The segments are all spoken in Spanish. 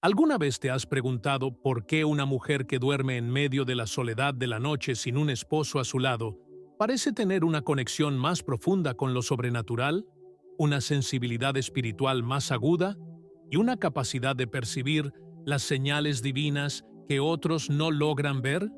¿Alguna vez te has preguntado por qué una mujer que duerme en medio de la soledad de la noche sin un esposo a su lado parece tener una conexión más profunda con lo sobrenatural, una sensibilidad espiritual más aguda y una capacidad de percibir las señales divinas que otros no logran ver?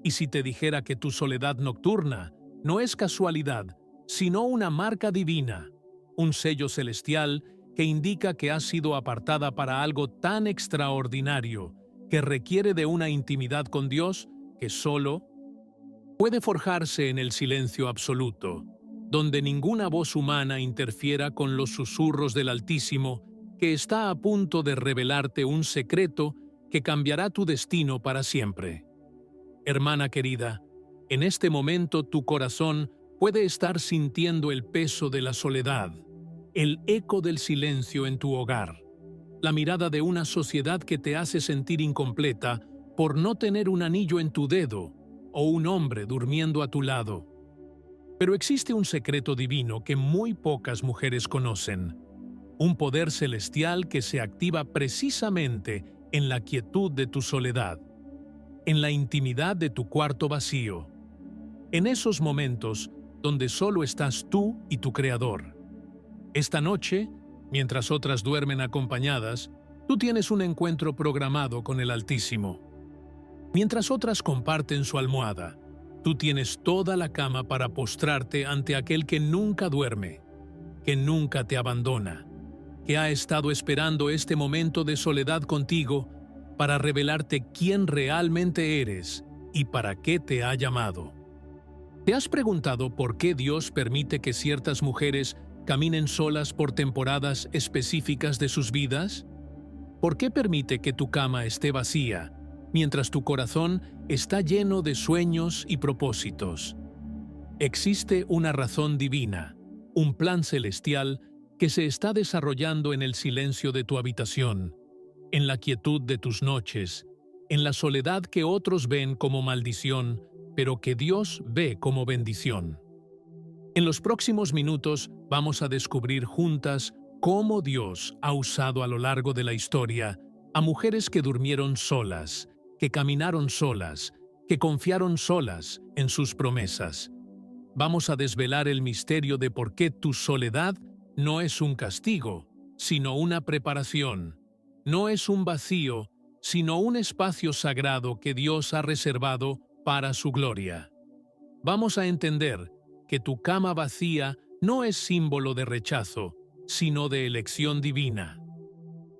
¿Y si te dijera que tu soledad nocturna no es casualidad, sino una marca divina, un sello celestial que indica que has sido apartada para algo tan extraordinario que requiere de una intimidad con Dios que solo puede forjarse en el silencio absoluto, donde ninguna voz humana interfiera con los susurros del Altísimo, que está a punto de revelarte un secreto que cambiará tu destino para siempre? Hermana querida, en este momento tu corazón puede estar sintiendo el peso de la soledad, el eco del silencio en tu hogar, la mirada de una sociedad que te hace sentir incompleta por no tener un anillo en tu dedo o un hombre durmiendo a tu lado. Pero existe un secreto divino que muy pocas mujeres conocen, un poder celestial que se activa precisamente en la quietud de tu soledad, en la intimidad de tu cuarto vacío, en esos momentos donde solo estás tú y tu Creador. Esta noche, mientras otras duermen acompañadas, tú tienes un encuentro programado con el Altísimo. Mientras otras comparten su almohada, tú tienes toda la cama para postrarte ante aquel que nunca duerme, que nunca te abandona, que ha estado esperando este momento de soledad contigo para revelarte quién realmente eres y para qué te ha llamado. ¿Te has preguntado por qué Dios permite que ciertas mujeres caminen solas por temporadas específicas de sus vidas? ¿Por qué permite que tu cama esté vacía, mientras tu corazón está lleno de sueños y propósitos? Existe una razón divina, un plan celestial que se está desarrollando en el silencio de tu habitación, en la quietud de tus noches, en la soledad que otros ven como maldición, pero que Dios ve como bendición. En los próximos minutos vamos a descubrir juntas cómo Dios ha usado a lo largo de la historia a mujeres que durmieron solas, que caminaron solas, que confiaron solas en sus promesas. Vamos a desvelar el misterio de por qué tu soledad no es un castigo, sino una preparación. No es un vacío, sino un espacio sagrado que Dios ha reservado para su gloria. Vamos a entender que tu cama vacía no es símbolo de rechazo, sino de elección divina.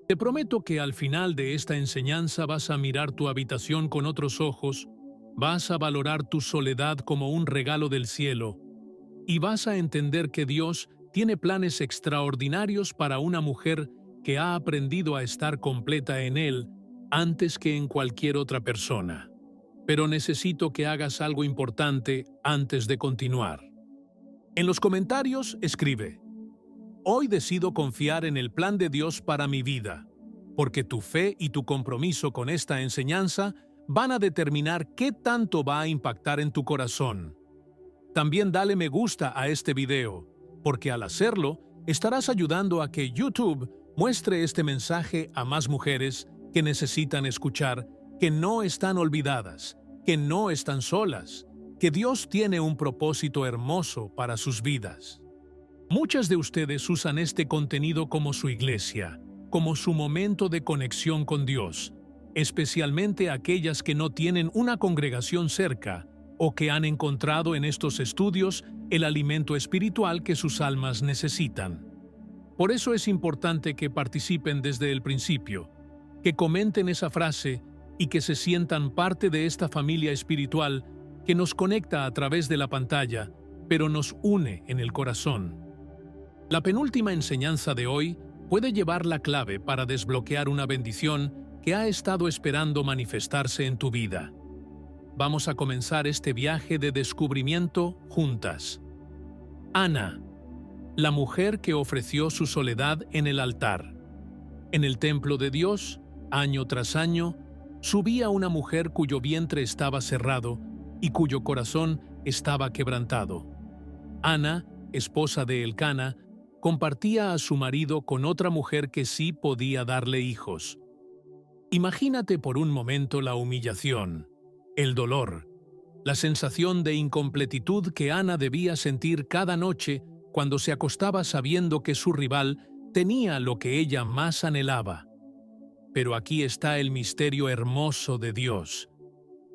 Te prometo que al final de esta enseñanza vas a mirar tu habitación con otros ojos, vas a valorar tu soledad como un regalo del cielo, y vas a entender que Dios tiene planes extraordinarios para una mujer que ha aprendido a estar completa en Él antes que en cualquier otra persona. Pero necesito que hagas algo importante antes de continuar. En los comentarios escribe: hoy decido confiar en el plan de Dios para mi vida, porque tu fe y tu compromiso con esta enseñanza van a determinar qué tanto va a impactar en tu corazón. También dale me gusta a este video, porque al hacerlo estarás ayudando a que YouTube muestre este mensaje a más mujeres que necesitan escuchar que no están olvidadas, que no están solas, que Dios tiene un propósito hermoso para sus vidas. Muchas de ustedes usan este contenido como su iglesia, como su momento de conexión con Dios, especialmente aquellas que no tienen una congregación cerca o que han encontrado en estos estudios el alimento espiritual que sus almas necesitan. Por eso es importante que participen desde el principio, que comenten esa frase y que se sientan parte de esta familia espiritual que nos conecta a través de la pantalla, pero nos une en el corazón. La penúltima enseñanza de hoy puede llevar la clave para desbloquear una bendición que ha estado esperando manifestarse en tu vida. Vamos a comenzar este viaje de descubrimiento juntas. Ana, la mujer que ofreció su soledad en el altar. En el templo de Dios, año tras año, subía una mujer cuyo vientre estaba cerrado y cuyo corazón estaba quebrantado. Ana, esposa de Elcana, compartía a su marido con otra mujer que sí podía darle hijos. Imagínate por un momento la humillación, el dolor, la sensación de incompletitud que Ana debía sentir cada noche cuando se acostaba sabiendo que su rival tenía lo que ella más anhelaba. Pero aquí está el misterio hermoso de Dios.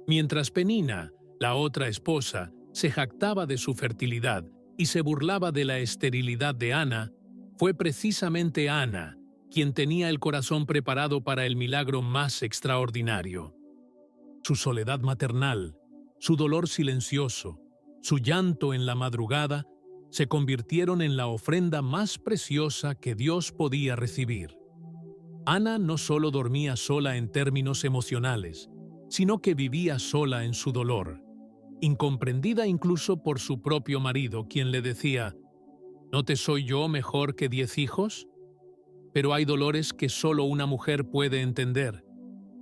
Mientras Penina, la otra esposa, se jactaba de su fertilidad y se burlaba de la esterilidad de Ana, fue precisamente Ana quien tenía el corazón preparado para el milagro más extraordinario. Su soledad maternal, su dolor silencioso, su llanto en la madrugada, se convirtieron en la ofrenda más preciosa que Dios podía recibir. Ana no solo dormía sola en términos emocionales, sino que vivía sola en su dolor, incomprendida incluso por su propio marido, quien le decía: ¿no te soy yo mejor que 10 hijos? Pero hay dolores que solo una mujer puede entender.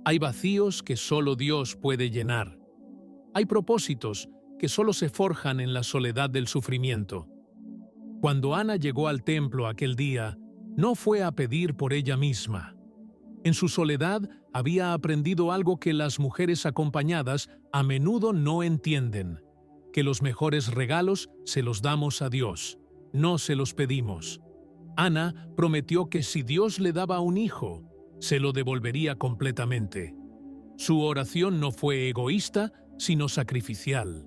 Hay vacíos que solo Dios puede llenar. Hay propósitos que solo se forjan en la soledad del sufrimiento. Cuando Ana llegó al templo aquel día, no fue a pedir por ella misma. En su soledad había aprendido algo que las mujeres acompañadas a menudo no entienden: que los mejores regalos se los damos a Dios, no se los pedimos. Ana prometió que si Dios le daba un hijo, se lo devolvería completamente. Su oración no fue egoísta, sino sacrificial.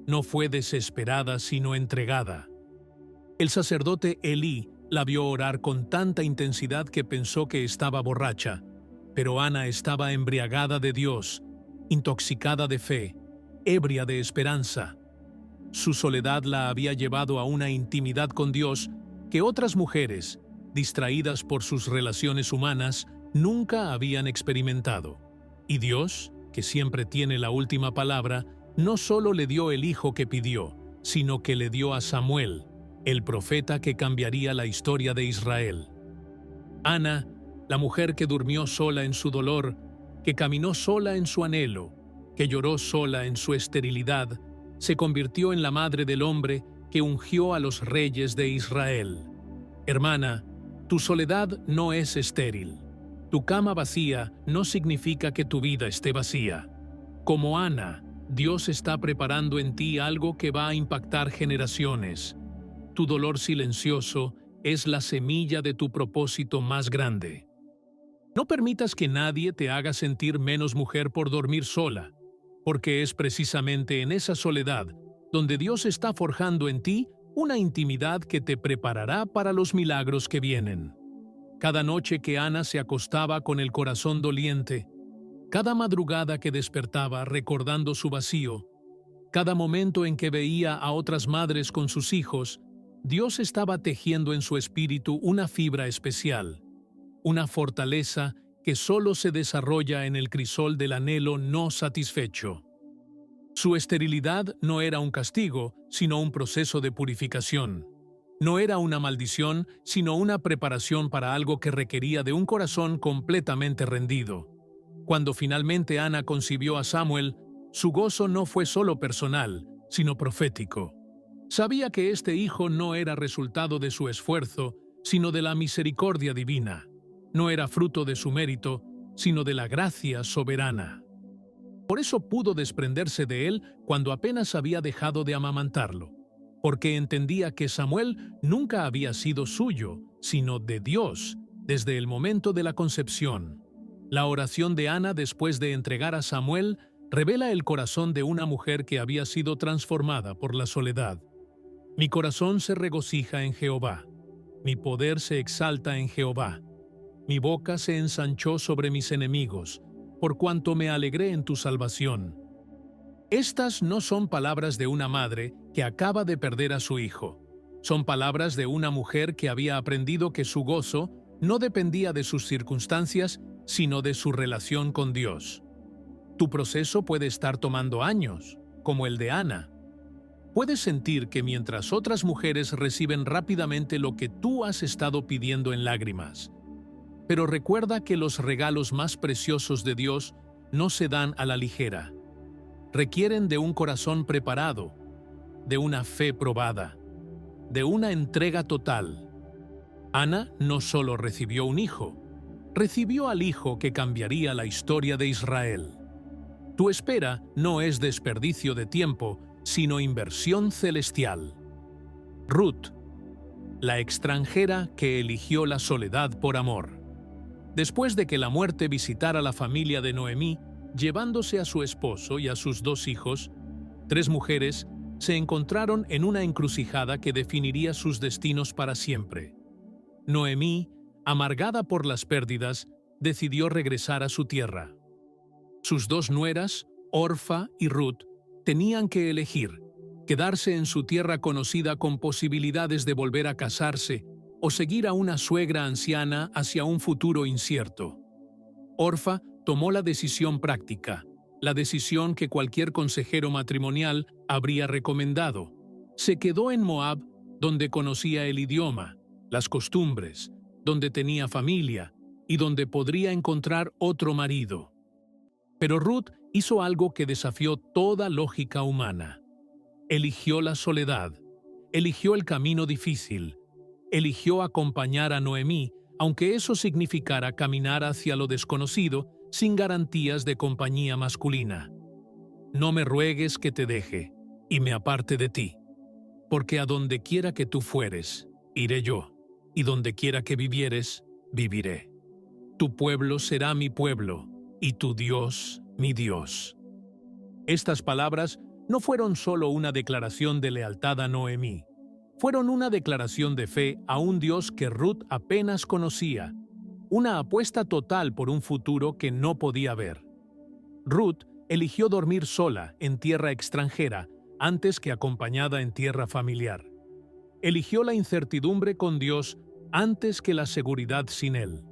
No fue desesperada, sino entregada. El sacerdote Elí la vio orar con tanta intensidad que pensó que estaba borracha, pero Ana estaba embriagada de Dios, intoxicada de fe, ebria de esperanza. Su soledad la había llevado a una intimidad con Dios que otras mujeres, distraídas por sus relaciones humanas, nunca habían experimentado. Y Dios, que siempre tiene la última palabra, no solo le dio el hijo que pidió, sino que le dio a Samuel, el profeta que cambiaría la historia de Israel. Ana, la mujer que durmió sola en su dolor, que caminó sola en su anhelo, que lloró sola en su esterilidad, se convirtió en la madre del hombre que ungió a los reyes de Israel. Hermana, tu soledad no es estéril. Tu cama vacía no significa que tu vida esté vacía. Como Ana, Dios está preparando en ti algo que va a impactar generaciones. Tu dolor silencioso es la semilla de tu propósito más grande. No permitas que nadie te haga sentir menos mujer por dormir sola, porque es precisamente en esa soledad donde Dios está forjando en ti una intimidad que te preparará para los milagros que vienen. Cada noche que Ana se acostaba con el corazón doliente, cada madrugada que despertaba recordando su vacío, cada momento en que veía a otras madres con sus hijos, Dios estaba tejiendo en su espíritu una fibra especial, una fortaleza que solo se desarrolla en el crisol del anhelo no satisfecho. Su esterilidad no era un castigo, sino un proceso de purificación. No era una maldición, sino una preparación para algo que requería de un corazón completamente rendido. Cuando finalmente Ana concibió a Samuel, su gozo no fue solo personal, sino profético. Sabía que este hijo no era resultado de su esfuerzo, sino de la misericordia divina. No era fruto de su mérito, sino de la gracia soberana. Por eso pudo desprenderse de él cuando apenas había dejado de amamantarlo, porque entendía que Samuel nunca había sido suyo, sino de Dios, desde el momento de la concepción. La oración de Ana después de entregar a Samuel revela el corazón de una mujer que había sido transformada por la soledad. Mi corazón se regocija en Jehová, mi poder se exalta en Jehová. Mi boca se ensanchó sobre mis enemigos, por cuanto me alegré en tu salvación. Estas no son palabras de una madre que acaba de perder a su hijo. Son palabras de una mujer que había aprendido que su gozo no dependía de sus circunstancias, sino de su relación con Dios. Tu proceso puede estar tomando años, como el de Ana. Puedes sentir que mientras otras mujeres reciben rápidamente lo que tú has estado pidiendo en lágrimas. Pero recuerda que los regalos más preciosos de Dios no se dan a la ligera. Requieren de un corazón preparado, de una fe probada, de una entrega total. Ana no solo recibió un hijo, recibió al hijo que cambiaría la historia de Israel. Tu espera no es desperdicio de tiempo, sino inversión celestial. Ruth, la extranjera que eligió la soledad por amor. Después de que la muerte visitara la familia de Noemí, llevándose a su esposo y a sus 2 hijos, 3 mujeres se encontraron en una encrucijada que definiría sus destinos para siempre. Noemí, amargada por las pérdidas, decidió regresar a su tierra. Sus 2 nueras, Orfa y Ruth, tenían que elegir: quedarse en su tierra conocida con posibilidades de volver a casarse o seguir a una suegra anciana hacia un futuro incierto. Orfa tomó la decisión práctica, la decisión que cualquier consejero matrimonial habría recomendado. Se quedó en Moab, donde conocía el idioma, las costumbres, donde tenía familia y donde podría encontrar otro marido. Pero Ruth hizo algo que desafió toda lógica humana. Eligió la soledad, eligió el camino difícil, eligió acompañar a Noemí, aunque eso significara caminar hacia lo desconocido sin garantías de compañía masculina. No me ruegues que te deje y me aparte de ti, porque a donde quiera que tú fueres, iré yo, y donde quiera que vivieres, viviré. Tu pueblo será mi pueblo, y tu Dios, mi Dios. Estas palabras no fueron solo una declaración de lealtad a Noemí, fueron una declaración de fe a un Dios que Ruth apenas conocía, una apuesta total por un futuro que no podía ver. Ruth eligió dormir sola en tierra extranjera antes que acompañada en tierra familiar. Eligió la incertidumbre con Dios antes que la seguridad sin Él.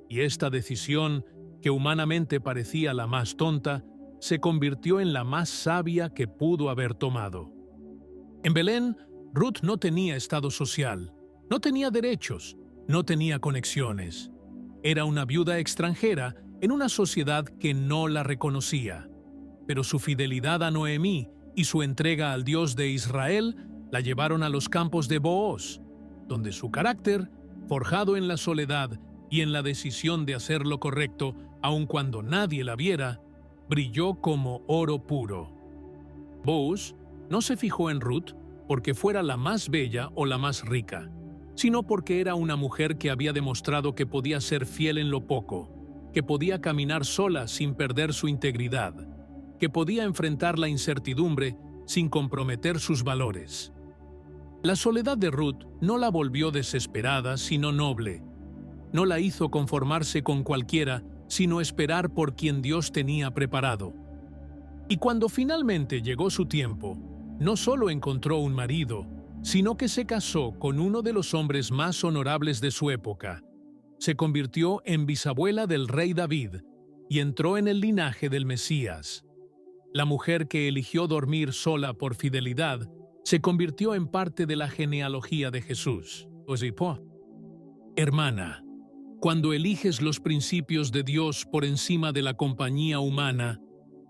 Y esta decisión, que humanamente parecía la más tonta, se convirtió en la más sabia que pudo haber tomado. En Belén, Ruth no tenía estado social, no tenía derechos, no tenía conexiones. Era una viuda extranjera en una sociedad que no la reconocía. Pero su fidelidad a Noemí y su entrega al Dios de Israel la llevaron a los campos de Booz, donde su carácter, forjado en la soledad y en la decisión de hacer lo correcto, aun cuando nadie la viera, brilló como oro puro. Booz no se fijó en Ruth porque fuera la más bella o la más rica, sino porque era una mujer que había demostrado que podía ser fiel en lo poco, que podía caminar sola sin perder su integridad, que podía enfrentar la incertidumbre sin comprometer sus valores. La soledad de Ruth no la volvió desesperada, sino noble. No la hizo conformarse con cualquiera, sino esperar por quien Dios tenía preparado. Y cuando finalmente llegó su tiempo, no solo encontró un marido, sino que se casó con uno de los hombres más honorables de su época. Se convirtió en bisabuela del rey David y entró en el linaje del Mesías. La mujer que eligió dormir sola por fidelidad se convirtió en parte de la genealogía de Jesús. Hermana, cuando eliges los principios de Dios por encima de la compañía humana,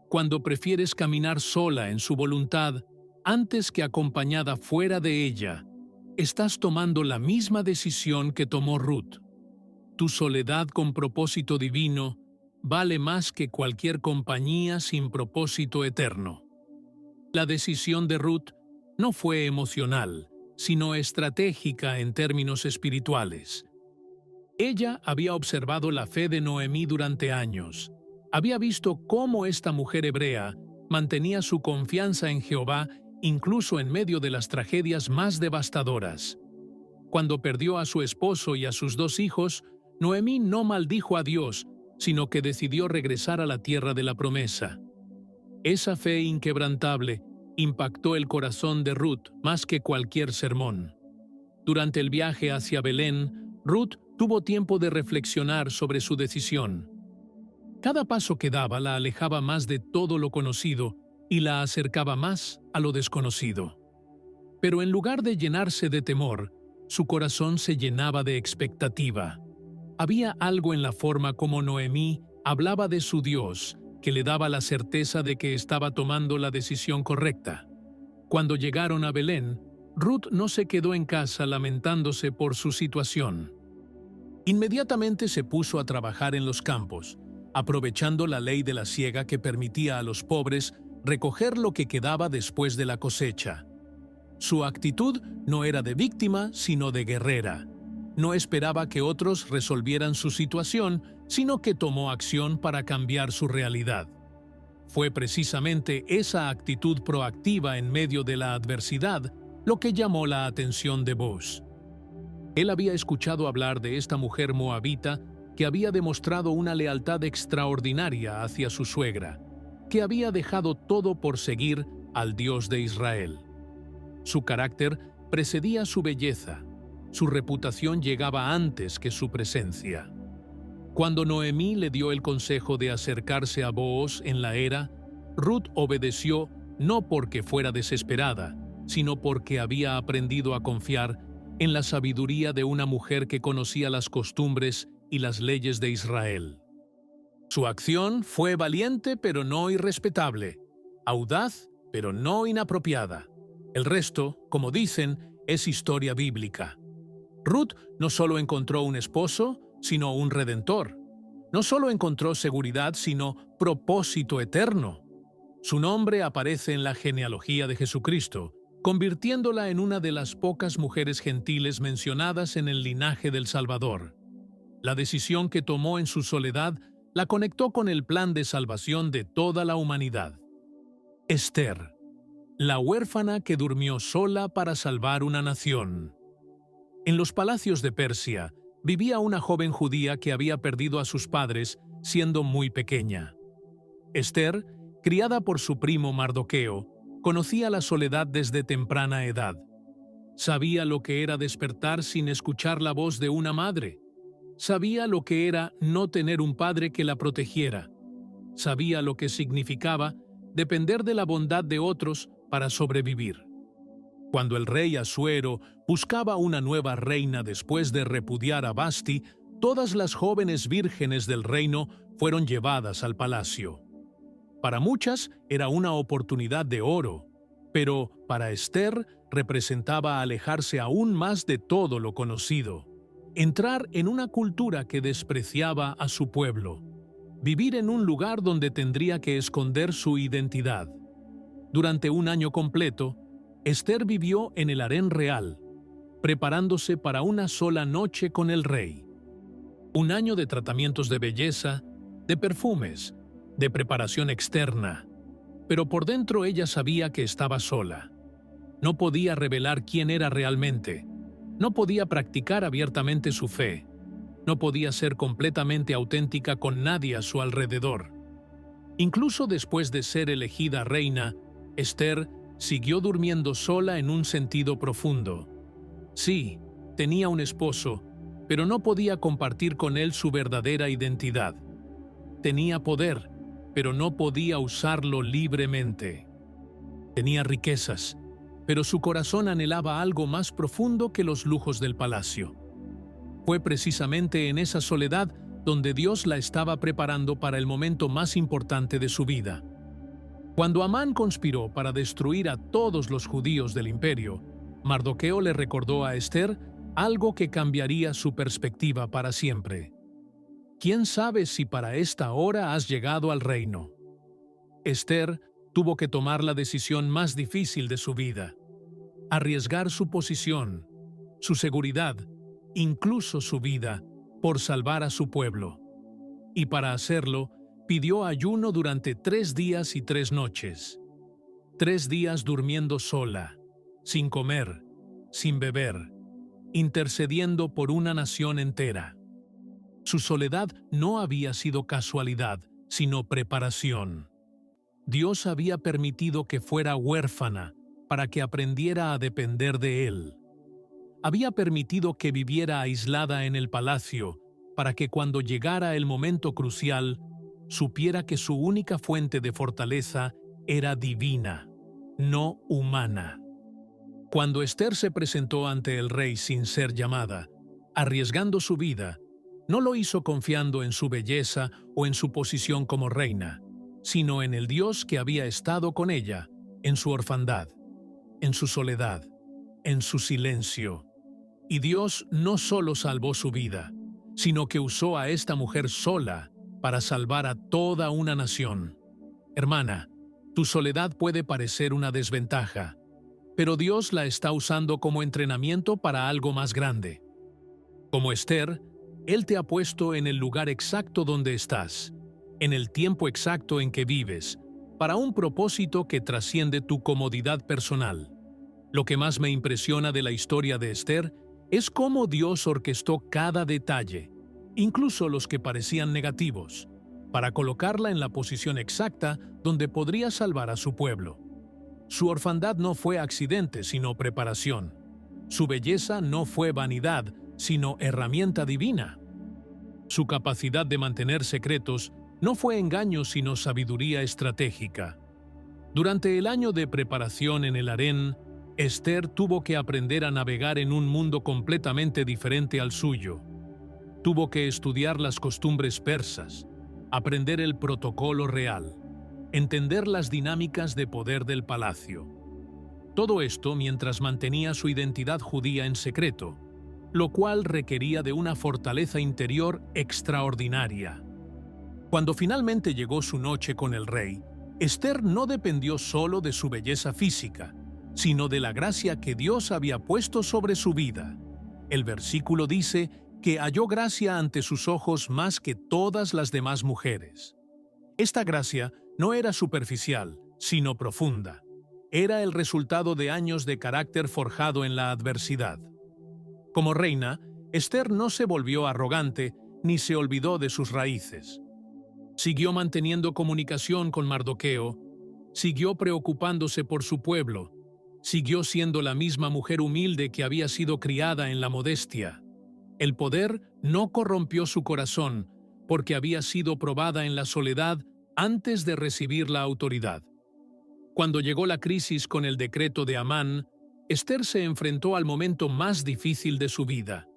cuando prefieres caminar sola en su voluntad antes que acompañada fuera de ella, estás tomando la misma decisión que tomó Ruth. Tu soledad con propósito divino vale más que cualquier compañía sin propósito eterno. La decisión de Ruth no fue emocional, sino estratégica en términos espirituales. Ella había observado la fe de Noemí durante años. Había visto cómo esta mujer hebrea mantenía su confianza en Jehová incluso en medio de las tragedias más devastadoras. Cuando perdió a su esposo y a sus 2 hijos, Noemí no maldijo a Dios, sino que decidió regresar a la tierra de la promesa. Esa fe inquebrantable impactó el corazón de Ruth más que cualquier sermón. Durante el viaje hacia Belén, Ruth tuvo tiempo de reflexionar sobre su decisión. Cada paso que daba la alejaba más de todo lo conocido y la acercaba más a lo desconocido. Pero en lugar de llenarse de temor, su corazón se llenaba de expectativa. Había algo en la forma como Noemí hablaba de su Dios que le daba la certeza de que estaba tomando la decisión correcta. Cuando llegaron a Belén, Ruth no se quedó en casa lamentándose por su situación. Inmediatamente se puso a trabajar en los campos, aprovechando la ley de la siega que permitía a los pobres recoger lo que quedaba después de la cosecha. Su actitud no era de víctima, sino de guerrera. No esperaba que otros resolvieran su situación, sino que tomó acción para cambiar su realidad. Fue precisamente esa actitud proactiva en medio de la adversidad lo que llamó la atención de Boaz. Él había escuchado hablar de esta mujer moabita que había demostrado una lealtad extraordinaria hacia su suegra, que había dejado todo por seguir al Dios de Israel. Su carácter precedía su belleza, su reputación llegaba antes que su presencia. Cuando Noemí le dio el consejo de acercarse a Booz en la era, Ruth obedeció no porque fuera desesperada, sino porque había aprendido a confiar en la sabiduría de una mujer que conocía las costumbres y las leyes de Israel. Su acción fue valiente pero no irrespetable, audaz pero no inapropiada. El resto, como dicen, es historia bíblica. Ruth no solo encontró un esposo, sino un redentor. No solo encontró seguridad, sino propósito eterno. Su nombre aparece en la genealogía de Jesucristo, convirtiéndola en una de las pocas mujeres gentiles mencionadas en el linaje del Salvador. La decisión que tomó en su soledad la conectó con el plan de salvación de toda la humanidad. Esther, la huérfana que durmió sola para salvar una nación. En los palacios de Persia vivía una joven judía que había perdido a sus padres siendo muy pequeña. Esther, criada por su primo Mardoqueo, conocía la soledad desde temprana edad. Sabía lo que era despertar sin escuchar la voz de una madre. Sabía lo que era no tener un padre que la protegiera. Sabía lo que significaba depender de la bondad de otros para sobrevivir. Cuando el rey Asuero buscaba una nueva reina después de repudiar a Vasti, todas las jóvenes vírgenes del reino fueron llevadas al palacio. Para muchas era una oportunidad de oro, pero para Esther representaba alejarse aún más de todo lo conocido, entrar en una cultura que despreciaba a su pueblo, vivir en un lugar donde tendría que esconder su identidad. Durante un año completo, Esther vivió en el harén real, preparándose para una sola noche con el rey. Un año de tratamientos de belleza, de perfumes, de preparación externa, pero por dentro ella sabía que estaba sola. No podía revelar quién era realmente, no podía practicar abiertamente su fe, no podía ser completamente auténtica con nadie a su alrededor. Incluso después de ser elegida reina, Esther siguió durmiendo sola en un sentido profundo. Sí, tenía un esposo, pero no podía compartir con él su verdadera identidad. Tenía poder, pero no podía usarlo libremente. Tenía riquezas, pero su corazón anhelaba algo más profundo que los lujos del palacio. Fue precisamente en esa soledad donde Dios la estaba preparando para el momento más importante de su vida. Cuando Amán conspiró para destruir a todos los judíos del imperio, Mardoqueo le recordó a Esther algo que cambiaría su perspectiva para siempre. ¿Quién sabe si para esta hora has llegado al reino? Esther tuvo que tomar la decisión más difícil de su vida, arriesgar su posición, su seguridad, incluso su vida, por salvar a su pueblo. Y para hacerlo, pidió ayuno durante 3 días y 3 noches. 3 días durmiendo sola, sin comer, sin beber, intercediendo por una nación entera. Su soledad no había sido casualidad, sino preparación. Dios había permitido que fuera huérfana para que aprendiera a depender de Él. Había permitido que viviera aislada en el palacio para que cuando llegara el momento crucial, supiera que su única fuente de fortaleza era divina, no humana. Cuando Esther se presentó ante el rey sin ser llamada, arriesgando su vida, no lo hizo confiando en su belleza o en su posición como reina, sino en el Dios que había estado con ella, en su orfandad, en su soledad, en su silencio. Y Dios no solo salvó su vida, sino que usó a esta mujer sola para salvar a toda una nación. Hermana, tu soledad puede parecer una desventaja, pero Dios la está usando como entrenamiento para algo más grande. Como Esther, Él te ha puesto en el lugar exacto donde estás, en el tiempo exacto en que vives, para un propósito que trasciende tu comodidad personal. Lo que más me impresiona de la historia de Esther es cómo Dios orquestó cada detalle, incluso los que parecían negativos, para colocarla en la posición exacta donde podría salvar a su pueblo. Su orfandad no fue accidente, sino preparación. Su belleza no fue vanidad, sino herramienta divina. Su capacidad de mantener secretos no fue engaño, sino sabiduría estratégica. Durante el año de preparación en el harén, Esther tuvo que aprender a navegar en un mundo completamente diferente al suyo. Tuvo que estudiar las costumbres persas, aprender el protocolo real, entender las dinámicas de poder del palacio. Todo esto mientras mantenía su identidad judía en secreto, lo cual requería de una fortaleza interior extraordinaria. Cuando finalmente llegó su noche con el rey, Esther no dependió solo de su belleza física, sino de la gracia que Dios había puesto sobre su vida. El versículo dice que halló gracia ante sus ojos más que todas las demás mujeres. Esta gracia no era superficial, sino profunda. Era el resultado de años de carácter forjado en la adversidad. Como reina, Esther no se volvió arrogante ni se olvidó de sus raíces. Siguió manteniendo comunicación con Mardoqueo, siguió preocupándose por su pueblo, siguió siendo la misma mujer humilde que había sido criada en la modestia. El poder no corrompió su corazón porque había sido probada en la soledad antes de recibir la autoridad. Cuando llegó la crisis con el decreto de Amán, Esther se enfrentó al momento más difícil de su vida.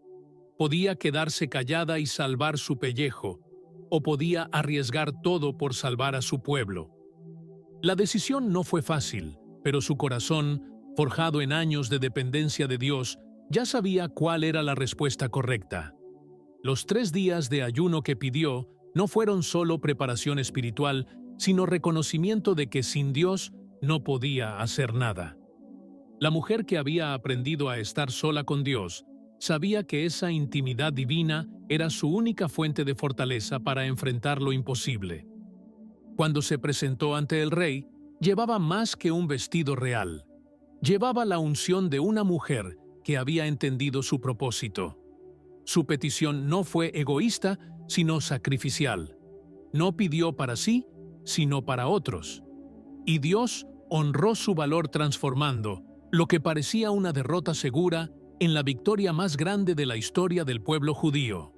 Podía quedarse callada y salvar su pellejo, o podía arriesgar todo por salvar a su pueblo. La decisión no fue fácil, pero su corazón, forjado en años de dependencia de Dios, ya sabía cuál era la respuesta correcta. Los 3 días de ayuno que pidió no fueron solo preparación espiritual, sino reconocimiento de que sin Dios no podía hacer nada. La mujer que había aprendido a estar sola con Dios sabía que esa intimidad divina era su única fuente de fortaleza para enfrentar lo imposible. Cuando se presentó ante el rey, llevaba más que un vestido real. Llevaba la unción de una mujer que había entendido su propósito. Su petición no fue egoísta, sino sacrificial. No pidió para sí, sino para otros. Y Dios honró su valor transformando lo que parecía una derrota segura en la victoria más grande de la historia del pueblo judío.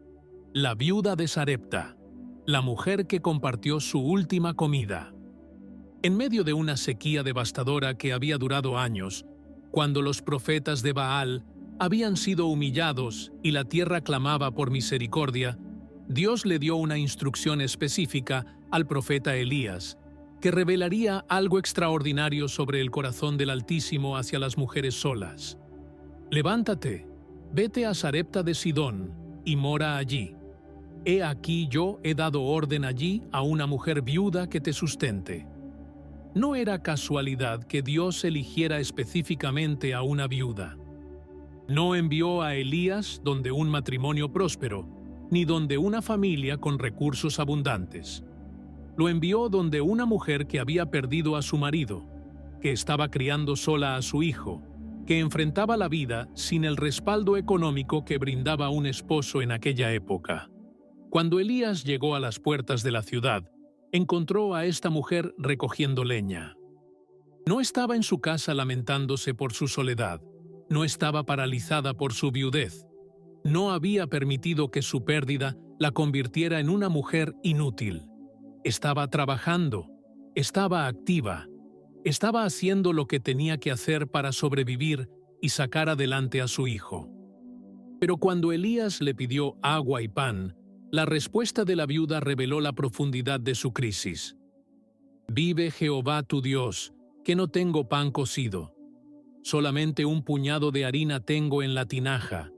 La viuda de Sarepta, la mujer que compartió su última comida. En medio de una sequía devastadora que había durado años, cuando los profetas de Baal habían sido humillados y la tierra clamaba por misericordia, Dios le dio una instrucción específica al profeta Elías, que revelaría algo extraordinario sobre el corazón del Altísimo hacia las mujeres solas. Levántate, vete a Sarepta de Sidón y mora allí. He aquí yo he dado orden allí a una mujer viuda que te sustente. No era casualidad que Dios eligiera específicamente a una viuda. No envió a Elías donde un matrimonio próspero, ni donde una familia con recursos abundantes. Lo envió donde una mujer que había perdido a su marido, que estaba criando sola a su hijo, que enfrentaba la vida sin el respaldo económico que brindaba un esposo en aquella época. Cuando Elías llegó a las puertas de la ciudad, encontró a esta mujer recogiendo leña. No estaba en su casa lamentándose por su soledad, no estaba paralizada por su viudez, no había permitido que su pérdida la convirtiera en una mujer inútil. Estaba trabajando, estaba activa, estaba haciendo lo que tenía que hacer para sobrevivir y sacar adelante a su hijo. Pero cuando Elías le pidió agua y pan, la respuesta de la viuda reveló la profundidad de su crisis. «Vive Jehová tu Dios, que no tengo pan cocido. Solamente un puñado de harina tengo en la tinaja,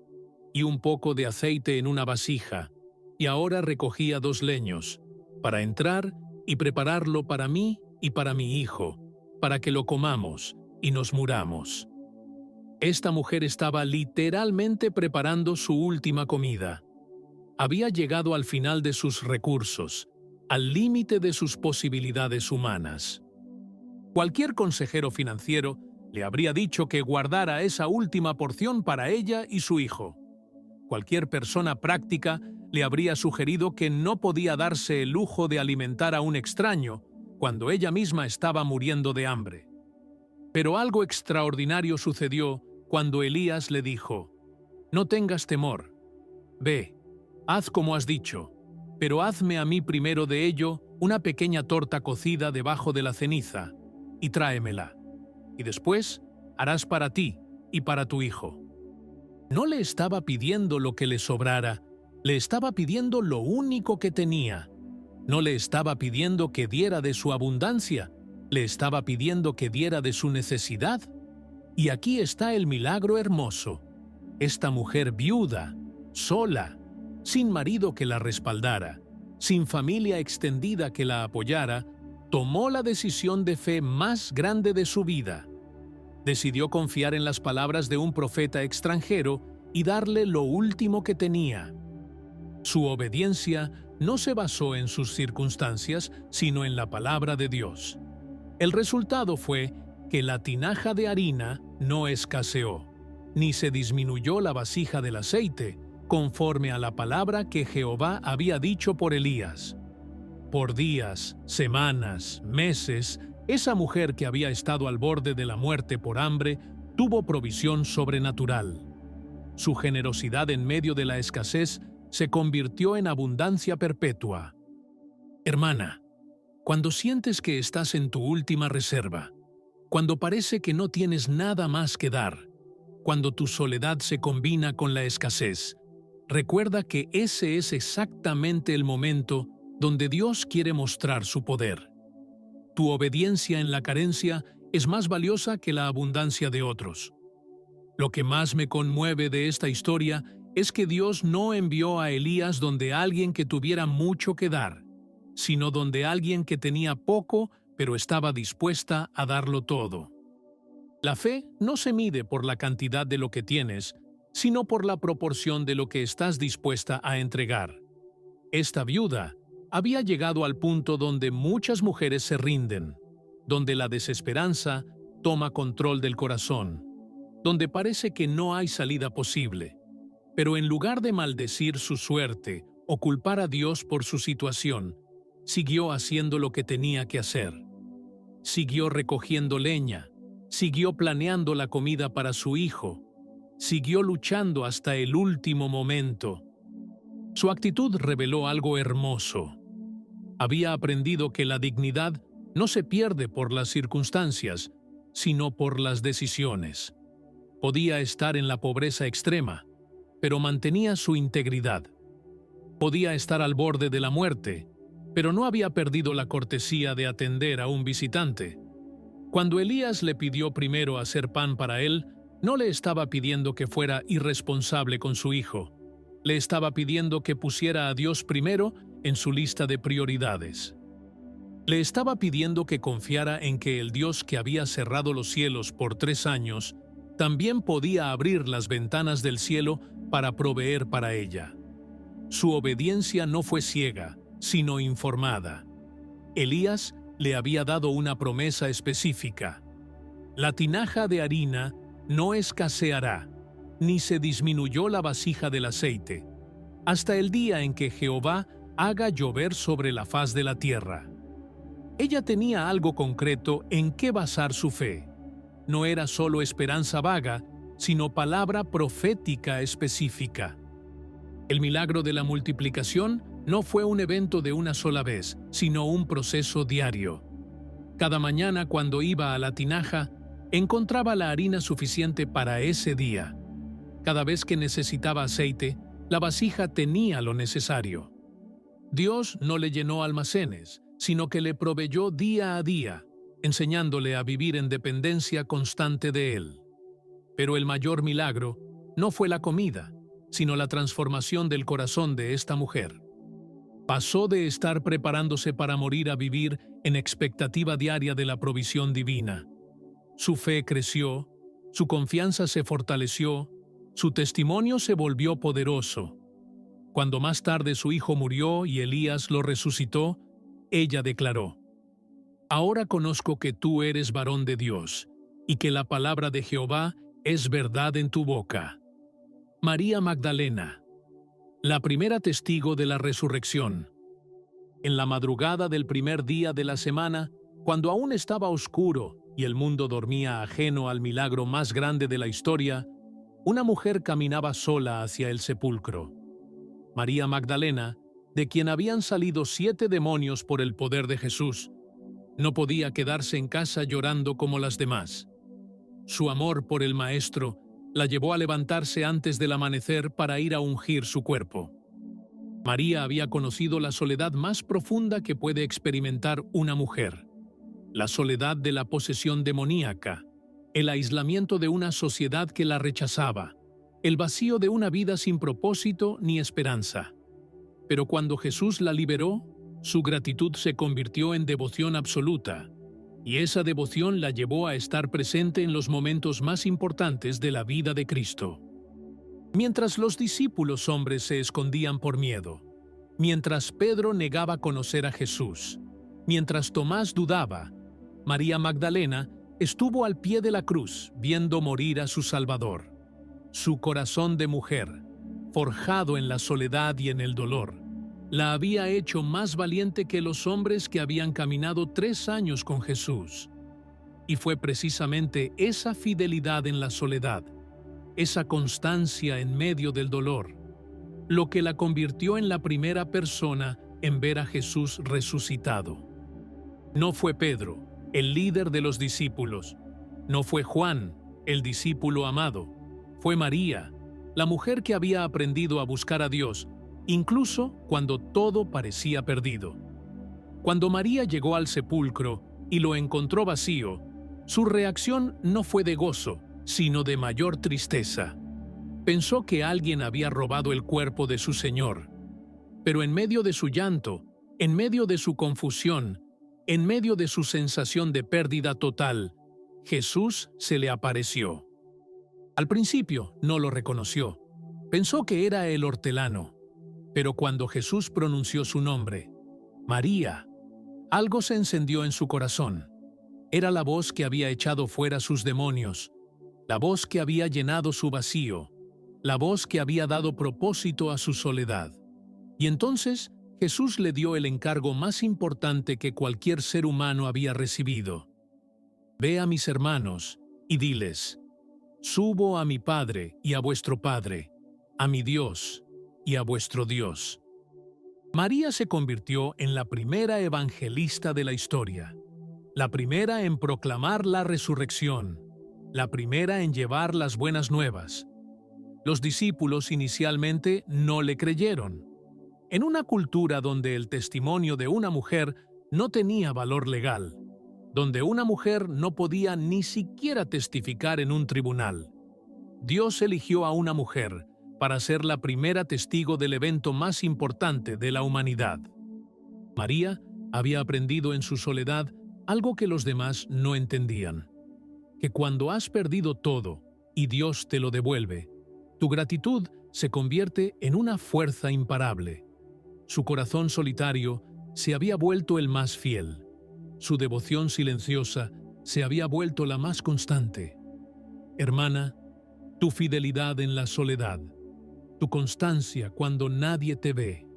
y un poco de aceite en una vasija, y ahora recogía 2 leños, para entrar y prepararlo para mí y para mi hijo, para que lo comamos y nos muramos. Esta mujer estaba literalmente preparando su última comida. Había llegado al final de sus recursos, al límite de sus posibilidades humanas. Cualquier consejero financiero le habría dicho que guardara esa última porción para ella y su hijo. Cualquier persona práctica le habría sugerido que no podía darse el lujo de alimentar a un extraño cuando ella misma estaba muriendo de hambre. Pero algo extraordinario sucedió cuando Elías le dijo: «No tengas temor. Ve, haz como has dicho, pero hazme a mí primero de ello una pequeña torta cocida debajo de la ceniza, y tráemela. Y después harás para ti y para tu hijo». No le estaba pidiendo lo que le sobrara, le estaba pidiendo lo único que tenía. No le estaba pidiendo que diera de su abundancia, le estaba pidiendo que diera de su necesidad. Y aquí está el milagro hermoso. Esta mujer viuda, sola, sin marido que la respaldara, sin familia extendida que la apoyara, tomó la decisión de fe más grande de su vida. Decidió confiar en las palabras de un profeta extranjero y darle lo último que tenía. Su obediencia no se basó en sus circunstancias, sino en la palabra de Dios. El resultado fue que la tinaja de harina no escaseó, ni se disminuyó la vasija del aceite, conforme a la palabra que Jehová había dicho por Elías. Por días, semanas, meses, esa mujer que había estado al borde de la muerte por hambre tuvo provisión sobrenatural. Su generosidad en medio de la escasez se convirtió en abundancia perpetua. Hermana, cuando sientes que estás en tu última reserva, cuando parece que no tienes nada más que dar, cuando tu soledad se combina con la escasez, recuerda que ese es exactamente el momento donde Dios quiere mostrar su poder. Tu obediencia en la carencia es más valiosa que la abundancia de otros. Lo que más me conmueve de esta historia es que Dios no envió a Elías donde alguien que tuviera mucho que dar, sino donde alguien que tenía poco, pero estaba dispuesta a darlo todo. La fe no se mide por la cantidad de lo que tienes, sino por la proporción de lo que estás dispuesta a entregar. Esta viuda había llegado al punto donde muchas mujeres se rinden, donde la desesperanza toma control del corazón, donde parece que no hay salida posible. Pero en lugar de maldecir su suerte o culpar a Dios por su situación, siguió haciendo lo que tenía que hacer. Siguió recogiendo leña, siguió planeando la comida para su hijo, siguió luchando hasta el último momento. Su actitud reveló algo hermoso. Había aprendido que la dignidad no se pierde por las circunstancias, sino por las decisiones. Podía estar en la pobreza extrema, pero mantenía su integridad. Podía estar al borde de la muerte, pero no había perdido la cortesía de atender a un visitante. Cuando Elías le pidió primero hacer pan para él, no le estaba pidiendo que fuera irresponsable con su hijo. Le estaba pidiendo que pusiera a Dios primero en su lista de prioridades. Le estaba pidiendo que confiara en que el Dios que había cerrado los cielos por 3 años también podía abrir las ventanas del cielo para proveer para ella. Su obediencia no fue ciega, sino informada. Elías le había dado una promesa específica. La tinaja de harina no escaseará, ni se disminuyó la vasija del aceite, hasta el día en que Jehová haga llover sobre la faz de la tierra. Ella tenía algo concreto en qué basar su fe. No era solo esperanza vaga, sino palabra profética específica. El milagro de la multiplicación no fue un evento de una sola vez, sino un proceso diario. Cada mañana cuando iba a la tinaja, encontraba la harina suficiente para ese día. Cada vez que necesitaba aceite, la vasija tenía lo necesario. Dios no le llenó almacenes, sino que le proveyó día a día, enseñándole a vivir en dependencia constante de Él. Pero el mayor milagro no fue la comida, sino la transformación del corazón de esta mujer. Pasó de estar preparándose para morir a vivir en expectativa diaria de la provisión divina. Su fe creció, su confianza se fortaleció, su testimonio se volvió poderoso. Cuando más tarde su hijo murió y Elías lo resucitó, ella declaró: «Ahora conozco que tú eres varón de Dios, y que la palabra de Jehová es verdad en tu boca». María Magdalena, la primera testigo de la resurrección. En la madrugada del primer día de la semana, cuando aún estaba oscuro y el mundo dormía ajeno al milagro más grande de la historia, una mujer caminaba sola hacia el sepulcro. María Magdalena, de quien habían salido 7 demonios por el poder de Jesús, no podía quedarse en casa llorando como las demás. Su amor por el Maestro la llevó a levantarse antes del amanecer para ir a ungir su cuerpo. María había conocido la soledad más profunda que puede experimentar una mujer, la soledad de la posesión demoníaca, el aislamiento de una sociedad que la rechazaba, el vacío de una vida sin propósito ni esperanza. Pero cuando Jesús la liberó, su gratitud se convirtió en devoción absoluta, y esa devoción la llevó a estar presente en los momentos más importantes de la vida de Cristo. Mientras los discípulos hombres se escondían por miedo, mientras Pedro negaba conocer a Jesús, mientras Tomás dudaba, María Magdalena estuvo al pie de la cruz viendo morir a su Salvador. Su corazón de mujer, forjado en la soledad y en el dolor, la había hecho más valiente que los hombres que habían caminado 3 años con Jesús. Y fue precisamente esa fidelidad en la soledad, esa constancia en medio del dolor, lo que la convirtió en la primera persona en ver a Jesús resucitado. No fue Pedro, el líder de los discípulos, no fue Juan, el discípulo amado, fue María, la mujer que había aprendido a buscar a Dios, incluso cuando todo parecía perdido. Cuando María llegó al sepulcro y lo encontró vacío, su reacción no fue de gozo, sino de mayor tristeza. Pensó que alguien había robado el cuerpo de su Señor. Pero en medio de su llanto, en medio de su confusión, en medio de su sensación de pérdida total, Jesús se le apareció. Al principio no lo reconoció. Pensó que era el hortelano. Pero cuando Jesús pronunció su nombre, María, algo se encendió en su corazón. Era la voz que había echado fuera sus demonios, la voz que había llenado su vacío, la voz que había dado propósito a su soledad. Y entonces Jesús le dio el encargo más importante que cualquier ser humano había recibido. Ve a mis hermanos y diles: subo a mi Padre y a vuestro Padre, a mi Dios y a vuestro Dios. María se convirtió en la primera evangelista de la historia, la primera en proclamar la resurrección, la primera en llevar las buenas nuevas. Los discípulos inicialmente no le creyeron. En una cultura donde el testimonio de una mujer no tenía valor legal, donde una mujer no podía ni siquiera testificar en un tribunal, Dios eligió a una mujer para ser la primera testigo del evento más importante de la humanidad. María había aprendido en su soledad algo que los demás no entendían: que cuando has perdido todo y Dios te lo devuelve, tu gratitud se convierte en una fuerza imparable. Su corazón solitario se había vuelto el más fiel. Su devoción silenciosa se había vuelto la más constante. Hermana, tu fidelidad en la soledad, tu constancia cuando nadie te ve,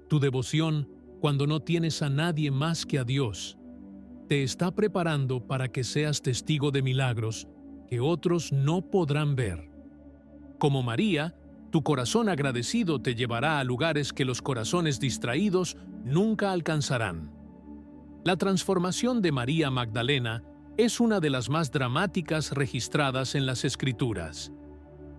tu devoción cuando no tienes a nadie más que a Dios, te está preparando para que seas testigo de milagros que otros no podrán ver. Como María, tu corazón agradecido te llevará a lugares que los corazones distraídos nunca alcanzarán. La transformación de María Magdalena es una de las más dramáticas registradas en las Escrituras.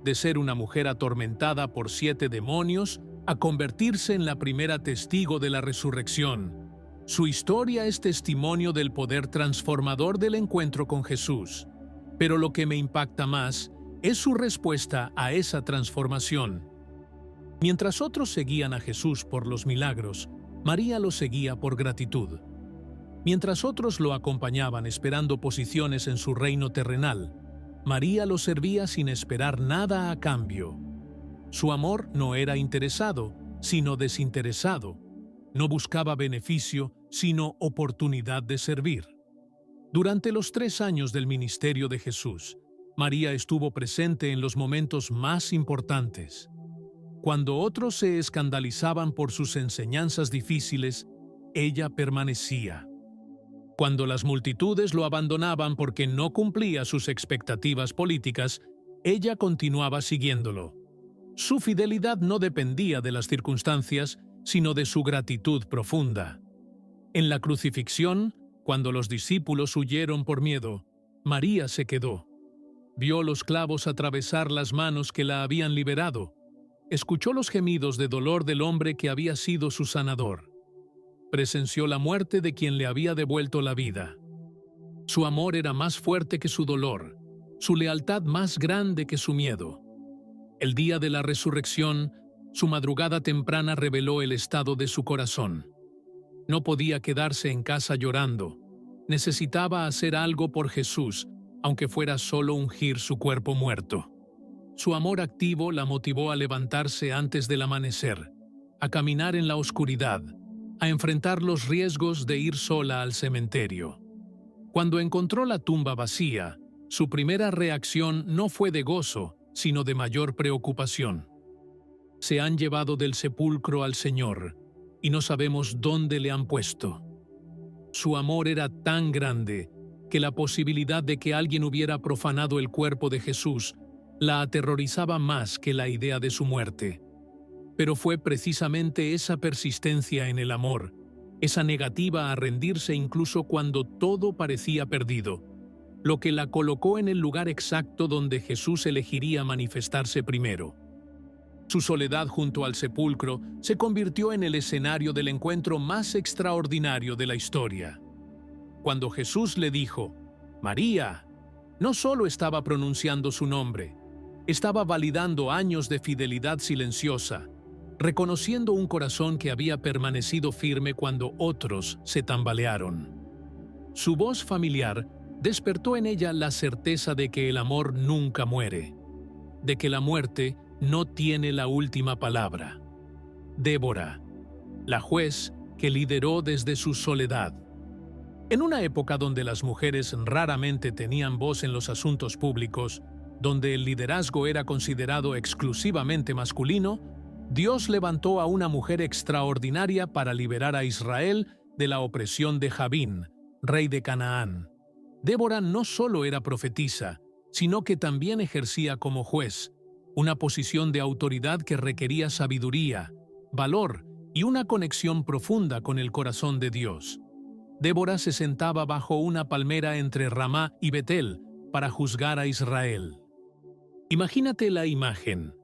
De ser una mujer atormentada por 7 demonios a convertirse en la primera testigo de la resurrección. Su historia es testimonio del poder transformador del encuentro con Jesús. Pero lo que me impacta más es su respuesta a esa transformación. Mientras otros seguían a Jesús por los milagros, María lo seguía por gratitud. Mientras otros lo acompañaban esperando posiciones en su reino terrenal, María lo servía sin esperar nada a cambio. Su amor no era interesado, sino desinteresado. No buscaba beneficio, sino oportunidad de servir. Durante los 3 años del ministerio de Jesús, María estuvo presente en los momentos más importantes. Cuando otros se escandalizaban por sus enseñanzas difíciles, ella permanecía. Cuando las multitudes lo abandonaban porque no cumplía sus expectativas políticas, ella continuaba siguiéndolo. Su fidelidad no dependía de las circunstancias, sino de su gratitud profunda. En la crucifixión, cuando los discípulos huyeron por miedo, María se quedó. Vio los clavos atravesar las manos que la habían liberado. Escuchó los gemidos de dolor del hombre que había sido su sanador. Presenció la muerte de quien le había devuelto la vida. Su amor era más fuerte que su dolor, su lealtad más grande que su miedo. El día de la resurrección, su madrugada temprana reveló el estado de su corazón. No podía quedarse en casa llorando. Necesitaba hacer algo por Jesús, aunque fuera solo ungir su cuerpo muerto. Su amor activo la motivó a levantarse antes del amanecer, a caminar en la oscuridad, a enfrentar los riesgos de ir sola al cementerio. Cuando encontró la tumba vacía, su primera reacción no fue de gozo, sino de mayor preocupación. Se han llevado del sepulcro al Señor, y no sabemos dónde le han puesto. Su amor era tan grande que la posibilidad de que alguien hubiera profanado el cuerpo de Jesús la aterrorizaba más que la idea de su muerte. Pero fue precisamente esa persistencia en el amor, esa negativa a rendirse incluso cuando todo parecía perdido, lo que la colocó en el lugar exacto donde Jesús elegiría manifestarse primero. Su soledad junto al sepulcro se convirtió en el escenario del encuentro más extraordinario de la historia. Cuando Jesús le dijo, «María», no solo estaba pronunciando su nombre, estaba validando años de fidelidad silenciosa, reconociendo un corazón que había permanecido firme cuando otros se tambalearon. Su voz familiar despertó en ella la certeza de que el amor nunca muere, de que la muerte no tiene la última palabra. Débora, la juez que lideró desde su soledad. En una época donde las mujeres raramente tenían voz en los asuntos públicos, donde el liderazgo era considerado exclusivamente masculino, Dios levantó a una mujer extraordinaria para liberar a Israel de la opresión de Jabín, rey de Canaán. Débora no solo era profetisa, sino que también ejercía como juez, una posición de autoridad que requería sabiduría, valor y una conexión profunda con el corazón de Dios. Débora se sentaba bajo una palmera entre Ramá y Betel para juzgar a Israel. Imagínate la imagen: